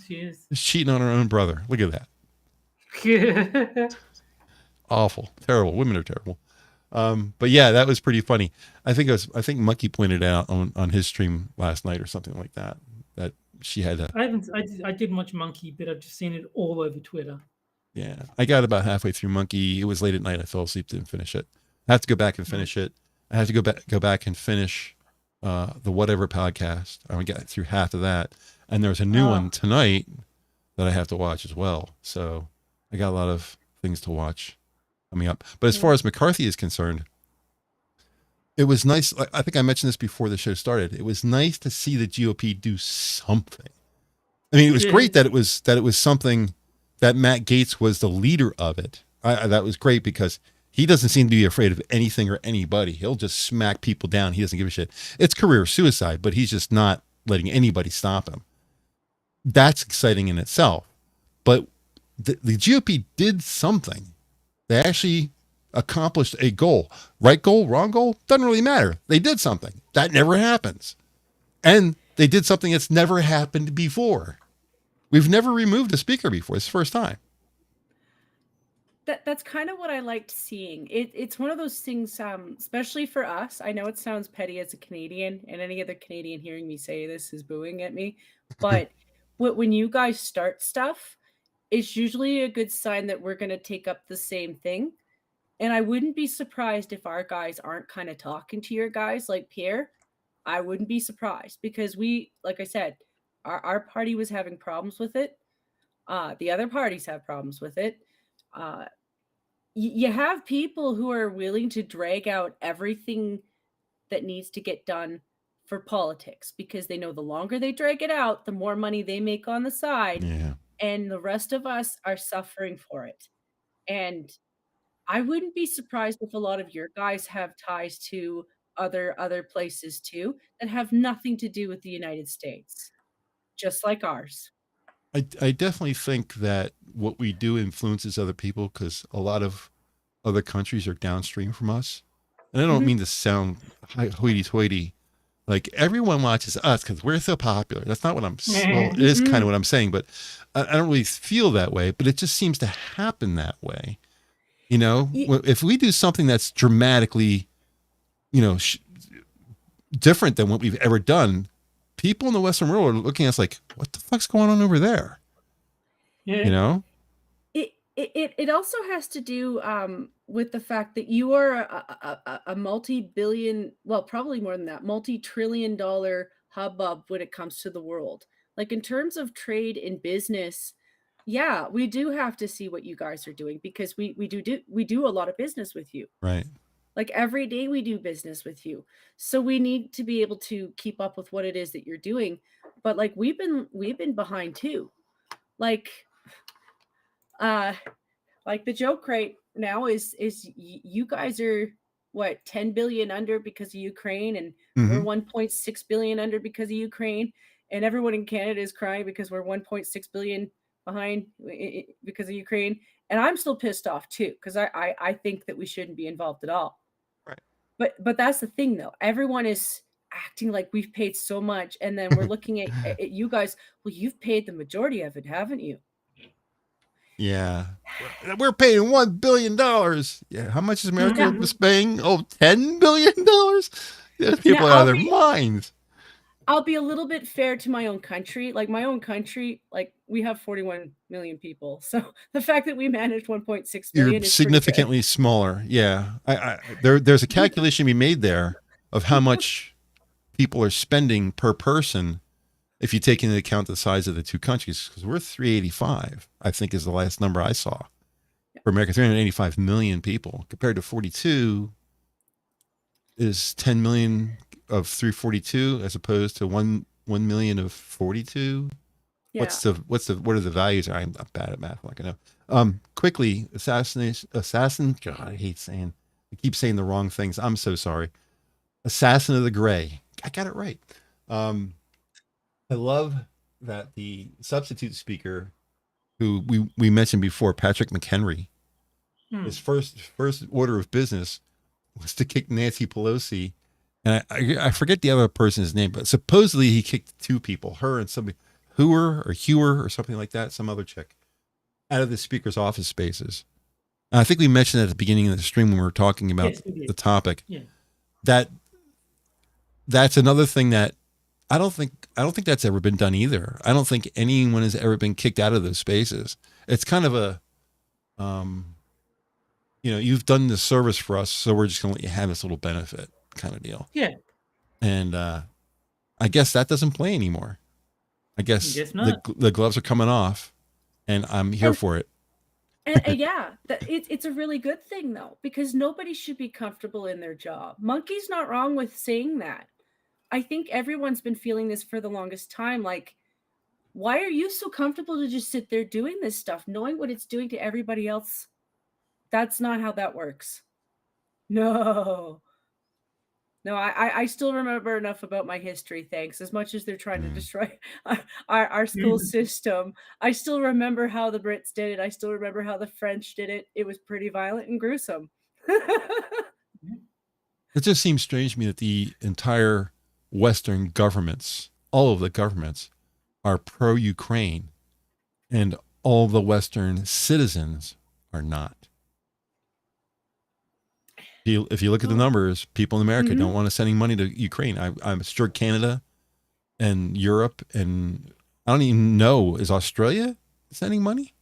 Speaker 2: she is.
Speaker 1: She's cheating on her own brother. Look at that. Awful. Terrible. Women are terrible. But yeah, that was pretty funny. I think Monkey pointed out on his stream last night or something like that she had
Speaker 2: I didn't watch Monkey, but I've just seen it all over Twitter.
Speaker 1: Yeah. I got about halfway through Monkey. It was late at night. I fell asleep, didn't finish it. I have to go back and finish it. I have to go back and finish the Whatever podcast. I got through half of that. And there's a new one tonight that I have to watch as well. So I got a lot of things to watch coming up. But as far as McCarthy is concerned, it was nice. I think I mentioned this before the show started. It was nice to see the GOP do something. I mean, it was great that it was something that Matt Gaetz was the leader of it. That was great because he doesn't seem to be afraid of anything or anybody. He'll just smack people down. He doesn't give a shit. It's career suicide, but he's just not letting anybody stop him. That's exciting in itself. But the GOP did something. They actually accomplished a goal. Right goal, wrong goal, doesn't really matter. They did something. That never happens. And they did something that's never happened before. We've never removed a speaker before. It's the first time.
Speaker 3: That's kind of what I liked seeing. It's one of those things, especially for us. I know it sounds petty as a Canadian, and any other Canadian hearing me say this is booing at me. But when you guys start stuff, it's usually a good sign that we're going to take up the same thing. And I wouldn't be surprised if our guys aren't kind of talking to your guys like Pierre. I wouldn't be surprised because like I said, our party was having problems with it. The other parties have problems with it. You have people who are willing to drag out everything that needs to get done for politics because they know the longer they drag it out, the more money they make on the side.
Speaker 1: Yeah.
Speaker 3: and the rest of us are suffering for it. And I wouldn't be surprised if a lot of your guys have ties to other places too that have nothing to do with the United States, just like ours.
Speaker 1: I definitely think that what we do influences other people because a lot of other countries are downstream from us. And I don't mean to sound hoity-toity. Like everyone watches us because we're so popular. That's not what I'm. Well, it is kind of what I'm saying, but I don't really feel that way. But it just seems to happen that way. You know, if we do something that's dramatically, you know, different than what we've ever done, people in the Western world are looking at us like, "What the fuck's going on over there?"
Speaker 2: Yeah.
Speaker 1: You know.
Speaker 3: It also has to do with the fact that you are a multi-billion, well, probably more than that, multi-trillion-dollar hubbub when it comes to the world. Like in terms of trade and business, yeah, we do have to see what you guys are doing because we do a lot of business with you.
Speaker 1: Right.
Speaker 3: Like every day we do business with you. So we need to be able to keep up with what it is that you're doing. But like we've been behind too. Like like the joke right now is you guys are what 10 billion under because of Ukraine, and we're 1.6 billion under because of Ukraine, and everyone in Canada is crying because we're 1.6 billion behind because of Ukraine, and I'm still pissed off too because I think that we shouldn't be involved at all.
Speaker 1: Right.
Speaker 3: But that's the thing though, everyone is acting like we've paid so much, and then we're looking at you guys. Well, you've paid the majority of it, haven't you?
Speaker 1: Yeah. We're paying $1 billion. Yeah. How much is America paying? Oh, $10 billion? Yeah, people are out of their minds.
Speaker 3: I'll be a little bit fair to my own country. Like my own country, like we have 41 million people. So the fact that we managed 1.6 billion
Speaker 1: You're
Speaker 3: is
Speaker 1: significantly smaller. Yeah. There's a calculation to be made there of how much people are spending per person if you take into account the size of the two countries, because we're 385, I think is the last number I saw for America. 385 million people compared to 42 is 10 million of 342 as opposed to 1 million of 42.
Speaker 3: Yeah.
Speaker 1: What are the values? I'm bad at math, like I know. Quickly, assassin. God, I hate saying. I keep saying the wrong things. I'm so sorry. Assassin of the Gray. I got it right. I love that the substitute speaker, who we mentioned before, Patrick McHenry, his first order of business was to kick Nancy Pelosi, and I forget the other person's name, but supposedly he kicked two people, her and somebody, Hewer or something like that, some other chick, out of the speaker's office spaces. And I think we mentioned at the beginning of the stream when we were talking about the topic.
Speaker 2: Yeah.
Speaker 1: That's another thing that I don't think that's ever been done either. I don't think anyone has ever been kicked out of those spaces. It's kind of a, you've done this service for us, so we're just going to let you have this little benefit kind of deal.
Speaker 2: Yeah.
Speaker 1: And I guess that doesn't play anymore. I guess the gloves are coming off, and I'm here for it.
Speaker 3: And yeah, it's a really good thing though, because nobody should be comfortable in their job. Monkey's not wrong with saying that. I think everyone's been feeling this for the longest time. Like, why are you so comfortable to just sit there doing this stuff, knowing what it's doing to everybody else? That's not how that works. No, I still remember enough about my history, thanks. As much as they're trying to destroy our school system, I still remember how the Brits did it. I still remember how the French did it. It was pretty violent and gruesome.
Speaker 1: It just seems strange to me that the entire Western governments, all of the governments, are pro-Ukraine, and all the Western citizens are not. If you look at the numbers, people in America don't want to send any money to Ukraine. I'm sure Canada and Europe, and I don't even know, is Australia sending money?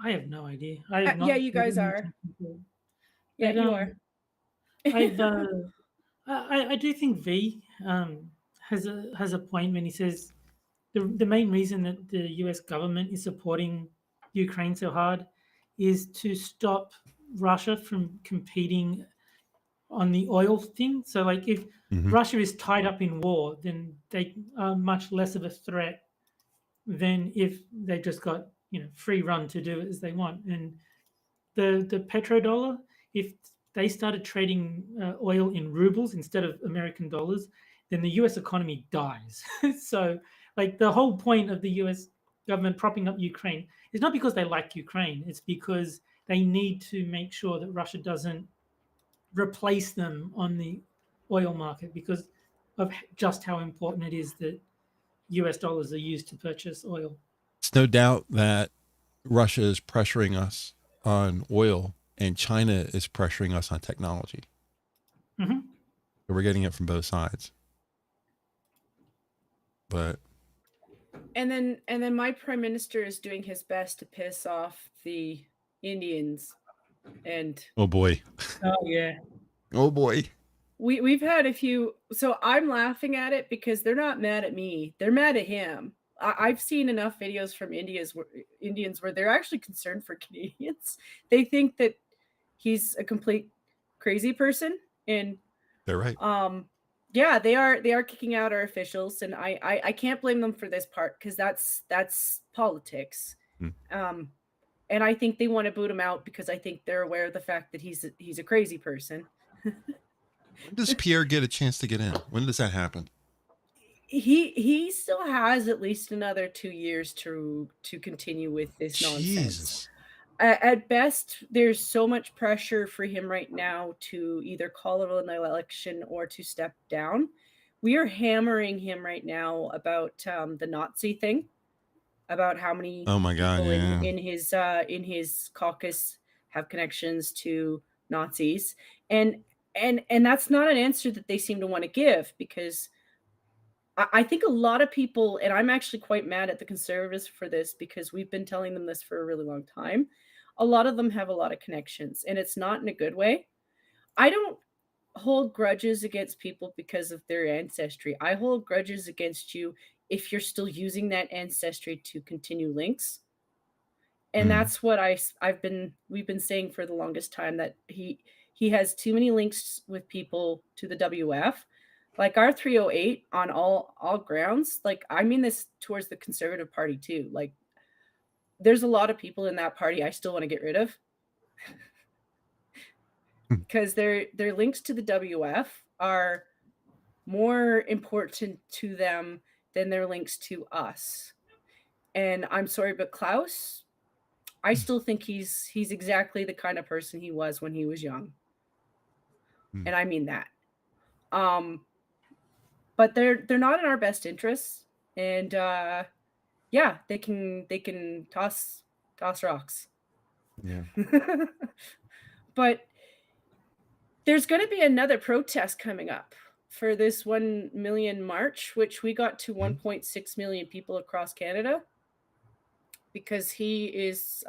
Speaker 2: I have no idea.
Speaker 3: Yeah, you guys are. Yeah, you are.
Speaker 2: I do think V has a point when he says the main reason that the US government is supporting Ukraine so hard is to stop Russia from competing on the oil thing. So like if Russia is tied up in war, then they are much less of a threat than if they just got free run to do it as they want. And the petrodollar, if they started trading oil in rubles instead of American dollars, then the US economy dies. So, like, the whole point of the US government propping up Ukraine is not because they like Ukraine, it's because they need to make sure that Russia doesn't replace them on the oil market because of just how important it is that US dollars are used to purchase oil.
Speaker 1: It's no doubt that Russia is pressuring us on oil and China is pressuring us on technology.
Speaker 2: Mm-hmm.
Speaker 1: So we're getting it from both sides. But
Speaker 3: and then my prime minister is doing his best to piss off the Indians. And
Speaker 1: oh boy.
Speaker 2: Oh yeah.
Speaker 1: Oh boy.
Speaker 3: We've had a few, so I'm laughing at it because they're not mad at me. They're mad at him. I've seen enough videos from Indians where they're actually concerned for Canadians. They think that he's a complete crazy person, and
Speaker 1: they're right.
Speaker 3: Yeah, they are kicking out our officials, and I can't blame them for this part because that's politics. And I think they want to boot him out because I think they're aware of the fact that he's a crazy person.
Speaker 1: When does Pierre get a chance to get in? When does that happen?
Speaker 3: He still has at least another 2 years to continue with this nonsense.
Speaker 1: Jesus.
Speaker 3: At best, there's so much pressure for him right now to either call an election or to step down. We are hammering him right now about the Nazi thing, about how many people in his caucus have connections to Nazis, and that's not an answer that they seem to want to give, because I think a lot of people, and I'm actually quite mad at the Conservatives for this because we've been telling them this for a really long time. A lot of them have a lot of connections, and it's not in a good way. I don't hold grudges against people because of their ancestry. I hold grudges against you if you're still using that ancestry to continue links. And that's what we've been saying for the longest time, that he has too many links with people to the WF. Like our 308 on all grounds, like, I mean this towards the Conservative Party too. Like, there's a lot of people in that party I still want to get rid of because their links to the WF are more important to them than their links to us. And I'm sorry, but Klaus, I still think he's exactly the kind of person he was when he was young. And I mean that. But they're not in our best interests, and yeah, they can toss rocks.
Speaker 1: Yeah.
Speaker 3: But there's going to be another protest coming up for this 1 million march, which we got to 1.6 million people across Canada, because he is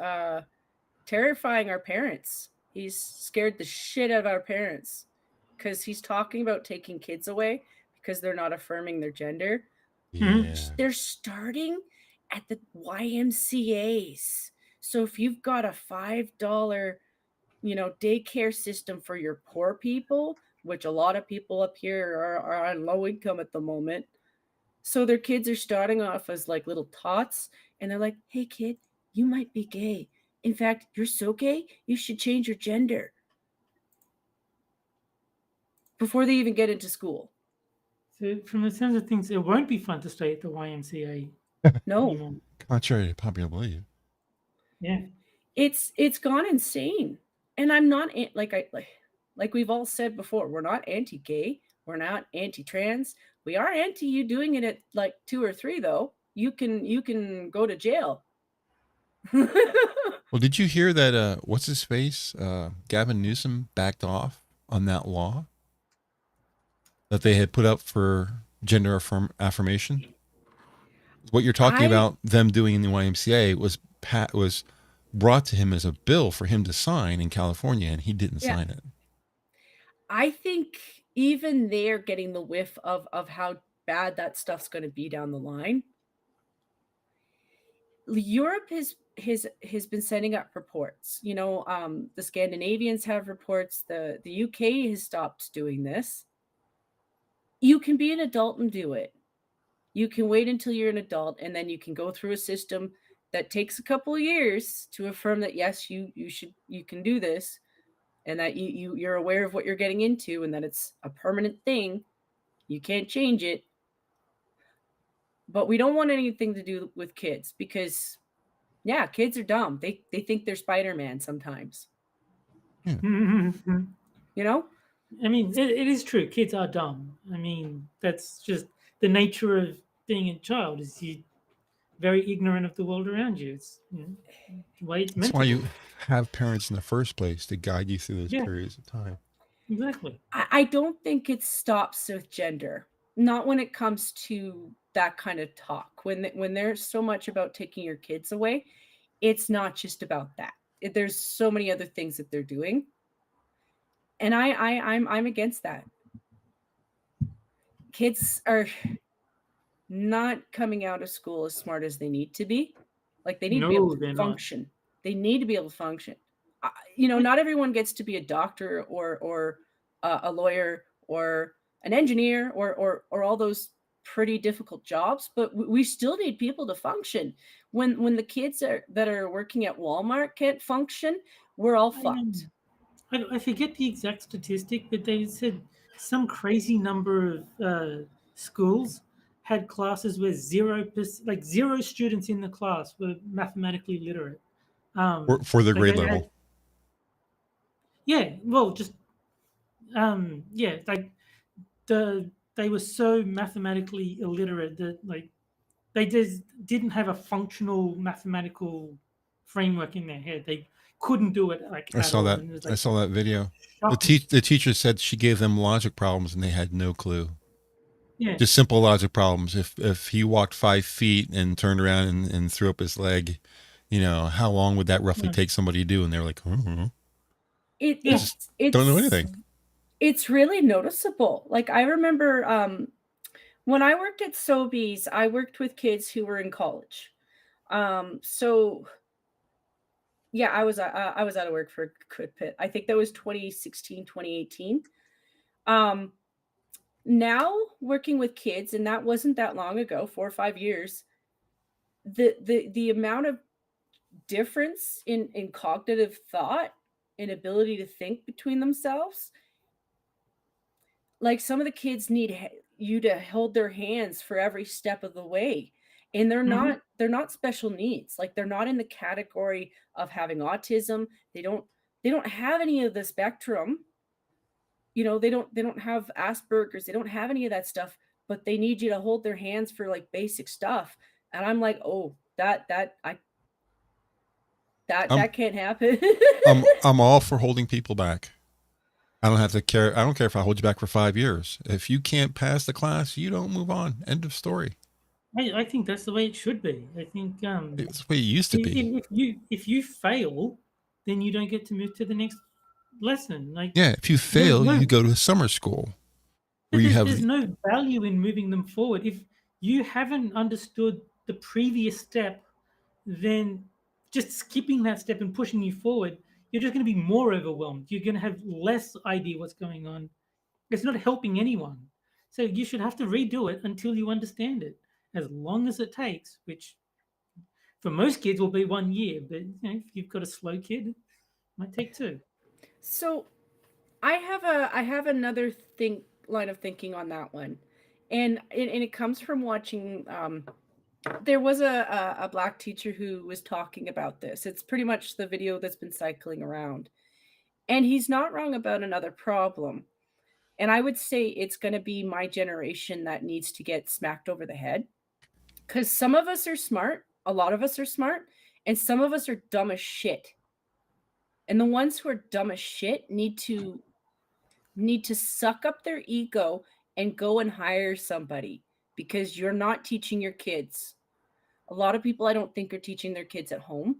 Speaker 3: terrifying our parents. He's scared the shit out of our parents because he's talking about taking kids away because they're not affirming their gender.
Speaker 1: Yeah.
Speaker 3: They're starting at the YMCAs. So if you've got a $5, daycare system for your poor people, which a lot of people up here are on low income at the moment. So their kids are starting off as like little tots, and they're like, hey kid, you might be gay. In fact, you're so gay, you should change your gender. Before they even get into school.
Speaker 2: So from the sense of things, it won't be fun to stay at the YMCA.
Speaker 3: No.
Speaker 2: anymore.
Speaker 1: Contrary to popular belief.
Speaker 2: Yeah.
Speaker 3: It's gone insane. And I'm not like we've all said before, we're not anti-gay, we're not anti-trans. We are anti you doing it at like 2 or 3 though. You can go to jail.
Speaker 1: Well, did you hear that what's his face? Gavin Newsom backed off on that law that they had put up for gender affirmation? What you're talking about them doing in the YMCA was brought to him as a bill for him to sign in California, and he didn't sign it.
Speaker 3: I think even they're getting the whiff of how bad that stuff's going to be down the line. Europe has been sending up reports. The Scandinavians have reports. The UK has stopped doing this. You can be an adult and do it. You can wait until you're an adult, and then you can go through a system that takes a couple of years to affirm that yes, you can do this, and that you're aware of what you're getting into, and that it's a permanent thing. You can't change it. But we don't want anything to do with kids because, yeah, kids are dumb. They think they're Spider-Man sometimes.
Speaker 1: Yeah.
Speaker 3: You know?
Speaker 2: I mean, it is true. Kids are dumb. I mean, that's just the nature of being a child. Is you very ignorant of the world around you. It's the way it's meant.
Speaker 1: That's why you have parents in the first place to guide you through those
Speaker 2: Yeah.
Speaker 1: periods of time.
Speaker 2: Exactly.
Speaker 3: I don't think it stops with gender. Not when it comes to that kind of talk. When there's so much about taking your kids away, it's not just about that. There's so many other things that they're doing, and I'm against that. Kids are not coming out of school as smart as they need to be. Like they need to be able to function. Not. They need to be able to function. Not everyone gets to be a doctor or a lawyer or an engineer or all those pretty difficult jobs, but we still need people to function. When the kids that are working at Walmart can't function, we're all fucked.
Speaker 2: I forget the exact statistic, but they said some crazy number of schools had classes where 0 students in the class were mathematically literate.
Speaker 1: For their grade level.
Speaker 2: Yeah, well, just they were so mathematically illiterate that they just didn't have a functional mathematical framework in their head. They couldn't do it.
Speaker 1: I saw that. I saw that video. The teacher said she gave them logic problems and they had no clue.
Speaker 2: Yeah,
Speaker 1: just simple logic problems. If he walked 5 feet and turned around and threw up his leg, how long would that roughly take somebody to do? And they were like,
Speaker 3: It's
Speaker 1: don't know anything.
Speaker 3: It's really noticeable. Like I remember when I worked at Sobeys, I worked with kids who were in college. So yeah, I was out of work for a good bit. I think that was 2016, 2018. Now working with kids, and that wasn't that long ago, 4 or 5 years, the amount of difference in cognitive thought and ability to think between themselves. Like some of the kids need you to hold their hands for every step of the way. And they're not special needs. Like they're not in the category of having autism. They don't have any of the spectrum. They don't have Asperger's. They don't have any of that stuff, but they need you to hold their hands for like basic stuff. And I'm like, oh, that can't happen.
Speaker 1: I'm all for holding people back. I don't have to care. I don't care if I hold you back for 5 years. If you can't pass the class, you don't move on. End of story.
Speaker 2: I think that's the way it should be. I think
Speaker 1: it's the way it used to be.
Speaker 2: If you fail, then you don't get to move to the next lesson.
Speaker 1: If you fail, you go to summer school.
Speaker 2: There's no value in moving them forward. If you haven't understood the previous step, then just skipping that step and pushing you forward, you're just going to be more overwhelmed. You're going to have less idea what's going on. It's not helping anyone. So you should have to redo it until you understand it, as long as it takes, which for most kids will be 1 year. But if you've got a slow kid, it might take 2.
Speaker 3: So I have another line of thinking on that one. And it comes from watching there was a Black teacher who was talking about this. It's pretty much the video that's been cycling around. And he's not wrong about another problem. And I would say it's going to be my generation that needs to get smacked over the head. Because some of us are smart. A lot of us are smart. And some of us are dumb as shit. And the ones who are dumb as shit need to suck up their ego and go and hire somebody, because you're not teaching your kids. A lot of people I don't think are teaching their kids at home.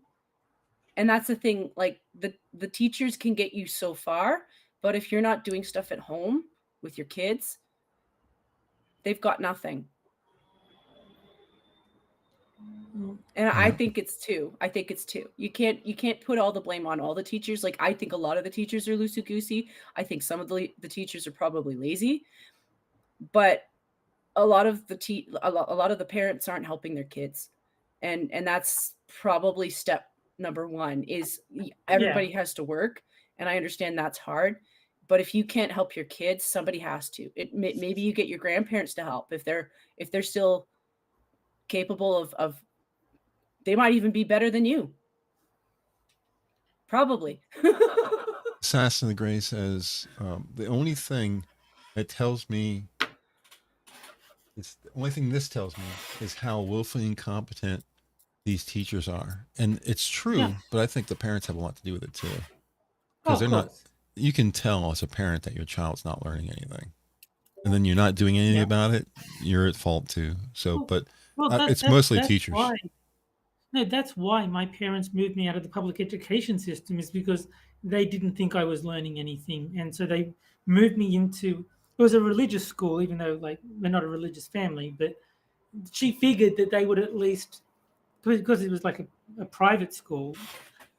Speaker 3: And that's the thing, like the teachers can get you so far, but if you're not doing stuff at home with your kids, they've got nothing. And I think it's 2. You can't put all the blame on all the teachers. Like I think a lot of the teachers are loosey-goosey. I think some of the teachers are probably lazy. But a lot of the parents aren't helping their kids, and that's probably step number one. Is everybody has to work, and I understand that's hard, but if you can't help your kids, somebody has to. Maybe you get your grandparents to help if they're still capable of. They might even be better than you. Probably.
Speaker 1: Assassin of the Gray says, the only thing that tells me, the only thing this tells me is how willfully incompetent these teachers are. And it's true, but I think the parents have a lot to do with it too. Because they're not, you can tell as a parent that your child's not learning anything. And then you're not doing anything about it, you're at fault too. So, it's mostly teachers.
Speaker 2: That's why my parents moved me out of the public education system, is because they didn't think I was learning anything. And so they moved me into, it was a religious school, even though like we're not a religious family, but she figured that they would at least, because it was like a private school,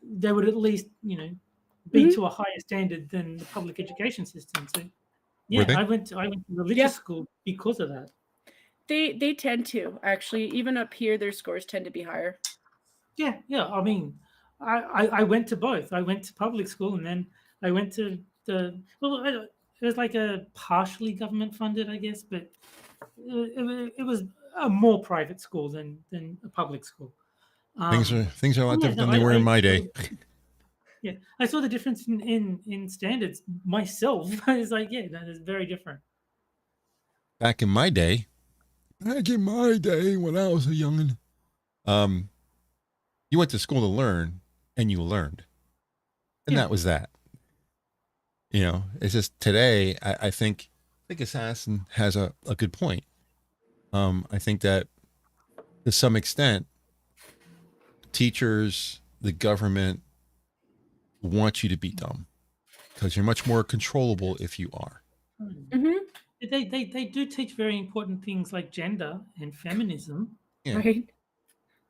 Speaker 2: they would at least, be to a higher standard than the public education system. So I went to religious school because of that.
Speaker 3: They tend to, actually, even up here, their scores tend to be higher.
Speaker 2: Yeah. I mean, I went to both. I went to public school, and then I went to it was like a partially government funded, I guess, but it was a more private school than a public school.
Speaker 1: Things are a lot different than they were in my day.
Speaker 2: Yeah, I saw the difference in standards myself. It's like, that is very different.
Speaker 1: Back in my day, when I was a youngin', you went to school to learn, and you learned, and that was that. It's just today. I think Assassin has a good point. I think that to some extent, teachers, the government want you to be dumb because you're much more controllable if you are.
Speaker 3: Mm-hmm.
Speaker 2: They do teach very important things like gender and feminism.
Speaker 1: Yeah.
Speaker 3: Right.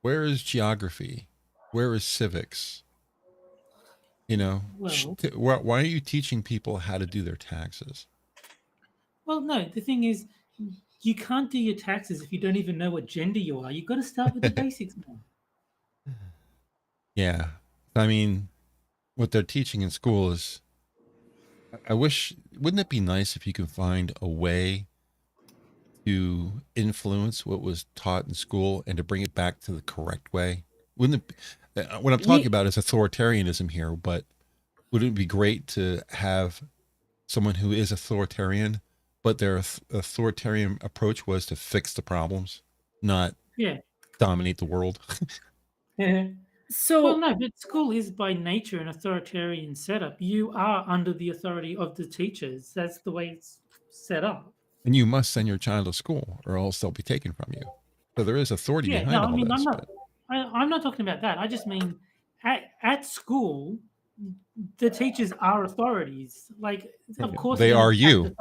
Speaker 1: Where is geography? Where is civics? Why are you teaching people how to do their taxes?
Speaker 2: Well, no, the thing is, you can't do your taxes if you don't even know what gender you are. You've got to start with the basics now.
Speaker 1: Yeah. I mean, what they're teaching in school is, wouldn't it be nice if you could find a way to influence what was taught in school and to bring it back to the correct way? Wouldn't it be, what I'm talking about is authoritarianism here, but wouldn't it be great to have someone who is authoritarian, but their authoritarian approach was to fix the problems, not dominate the world?
Speaker 2: Well, no, but school is by nature an authoritarian setup. You are under the authority of the teachers. That's the way it's set up.
Speaker 1: And you must send your child to school, or else they'll be taken from you. So there is authority behind all this.
Speaker 2: I'm not talking about that. I just mean at school, the teachers are authorities. Like, of course,
Speaker 1: they are you.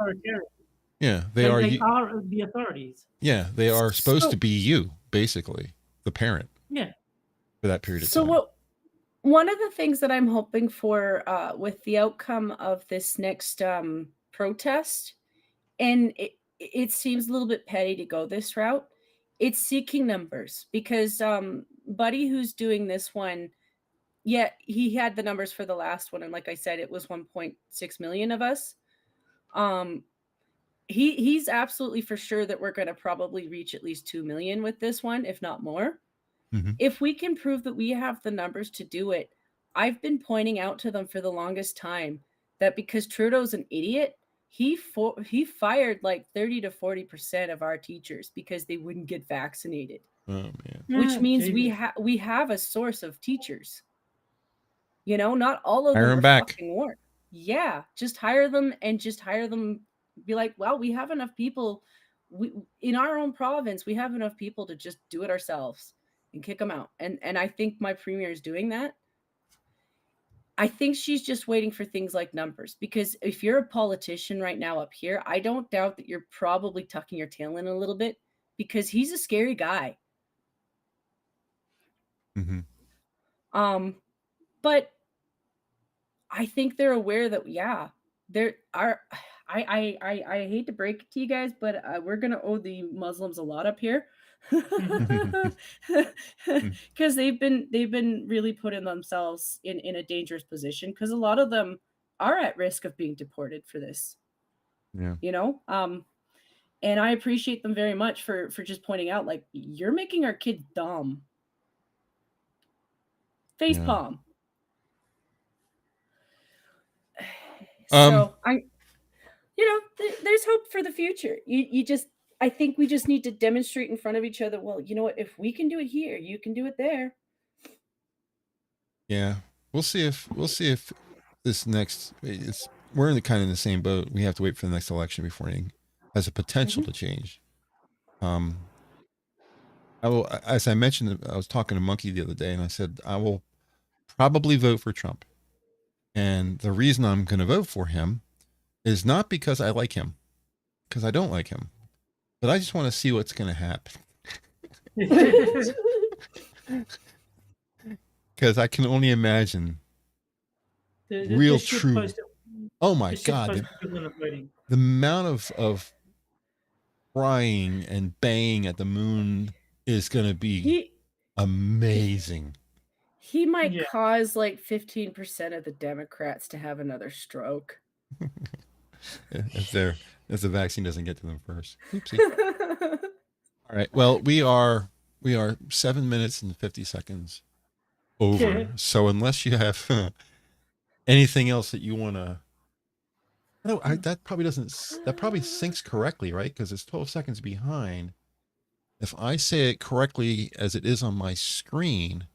Speaker 1: Yeah, they are
Speaker 2: the authorities.
Speaker 1: Yeah, they are supposed to be you, basically, the parent.
Speaker 2: Yeah.
Speaker 1: For that period of time.
Speaker 3: One of the things that I'm hoping for with the outcome of this next protest, and it seems a little bit petty to go this route, it's seeking numbers, because Buddy, who's doing this one, he had the numbers for the last one, and like I said, it was 1.6 million of us. He's absolutely for sure that we're going to probably reach at least 2 million with this one, if not more. Mm-hmm. If we can prove that we have the numbers to do it, I've been pointing out to them for the longest time that because Trudeau's an idiot, he fired like 30 to 40% of our teachers because they wouldn't get vaccinated.
Speaker 1: Oh man!
Speaker 3: Which means we have a source of teachers. Not all of
Speaker 1: them
Speaker 3: are fucking warm. Yeah, just hire them and just hire them. Be like, well, we have enough people. In our own province, we have enough people to just do it ourselves and kick them out. And I think my premier is doing that. I think she's just waiting for things like numbers, because if you're a politician right now up here, I don't doubt that you're probably tucking your tail in a little bit, because he's a scary guy.
Speaker 1: Mm-hmm.
Speaker 3: But I think they're aware that, there are. I hate to break it to you guys, but we're gonna owe the Muslims a lot up here, because they've been really putting themselves in a dangerous position, because a lot of them are at risk of being deported for this.
Speaker 1: Yeah.
Speaker 3: You know, and I appreciate them very much for just pointing out, like, you're making our kids dumb. Face palm. So there's hope for the future. I think we just need to demonstrate in front of each other. Well, you know what? If we can do it here, you can do it there.
Speaker 1: Yeah, we'll see if this next. We're in the same boat. We have to wait for the next election before anything has a potential to change. I will, as I mentioned, I was talking to Monkey the other day, and I said I will probably vote for Trump. And the reason I'm going to vote for him is not because I like him, because I don't like him, but I just want to see what's going to happen. Because I can only imagine real true. Oh my God. The amount of crying and baying at the moon is going to be amazing.
Speaker 3: He might cause like 15% of the Democrats to have another stroke.
Speaker 1: if the vaccine doesn't get to them first. Oopsie. All right. Well, we are 7 minutes and 50 seconds over. So unless you have anything else that you want to, that probably syncs correctly, right? Because it's 12 seconds behind. If I say it correctly as it is on my screen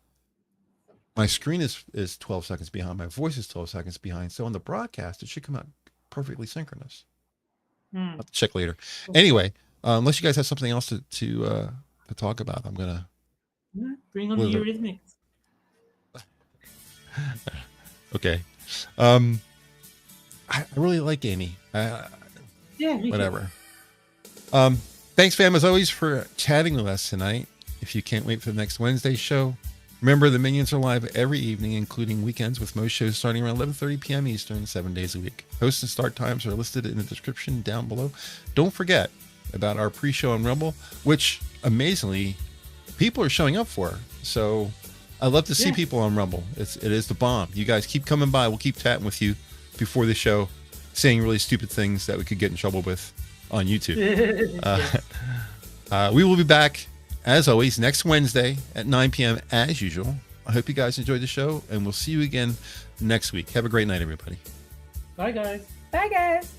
Speaker 1: is 12 seconds behind. My voice is 12 seconds behind. So on the broadcast, it should come out perfectly synchronous. I'll have to check later. Anyway, unless you guys have something else to talk about, I'm gonna
Speaker 2: bring on the Eurythmics.
Speaker 1: Okay. I really like Amy. Whatever. Thanks, fam, as always, for chatting with us tonight. If you can't wait for the next Wednesday show, remember the Minions are live every evening, including weekends, with most shows starting around 11:30 p.m. Eastern, 7 days a week. Host and start times are listed in the description down below. Don't forget about our pre-show on Rumble, which amazingly people are showing up for. So I love to see people on Rumble. It is the bomb. You guys keep coming by. We'll keep chatting with you before the show, saying really stupid things that we could get in trouble with on YouTube. We will be back, as always, next Wednesday at 9 p.m. as usual. I hope you guys enjoyed the show, and we'll see you again next week. Have a great night, everybody.
Speaker 2: Bye, guys.
Speaker 3: Bye, guys.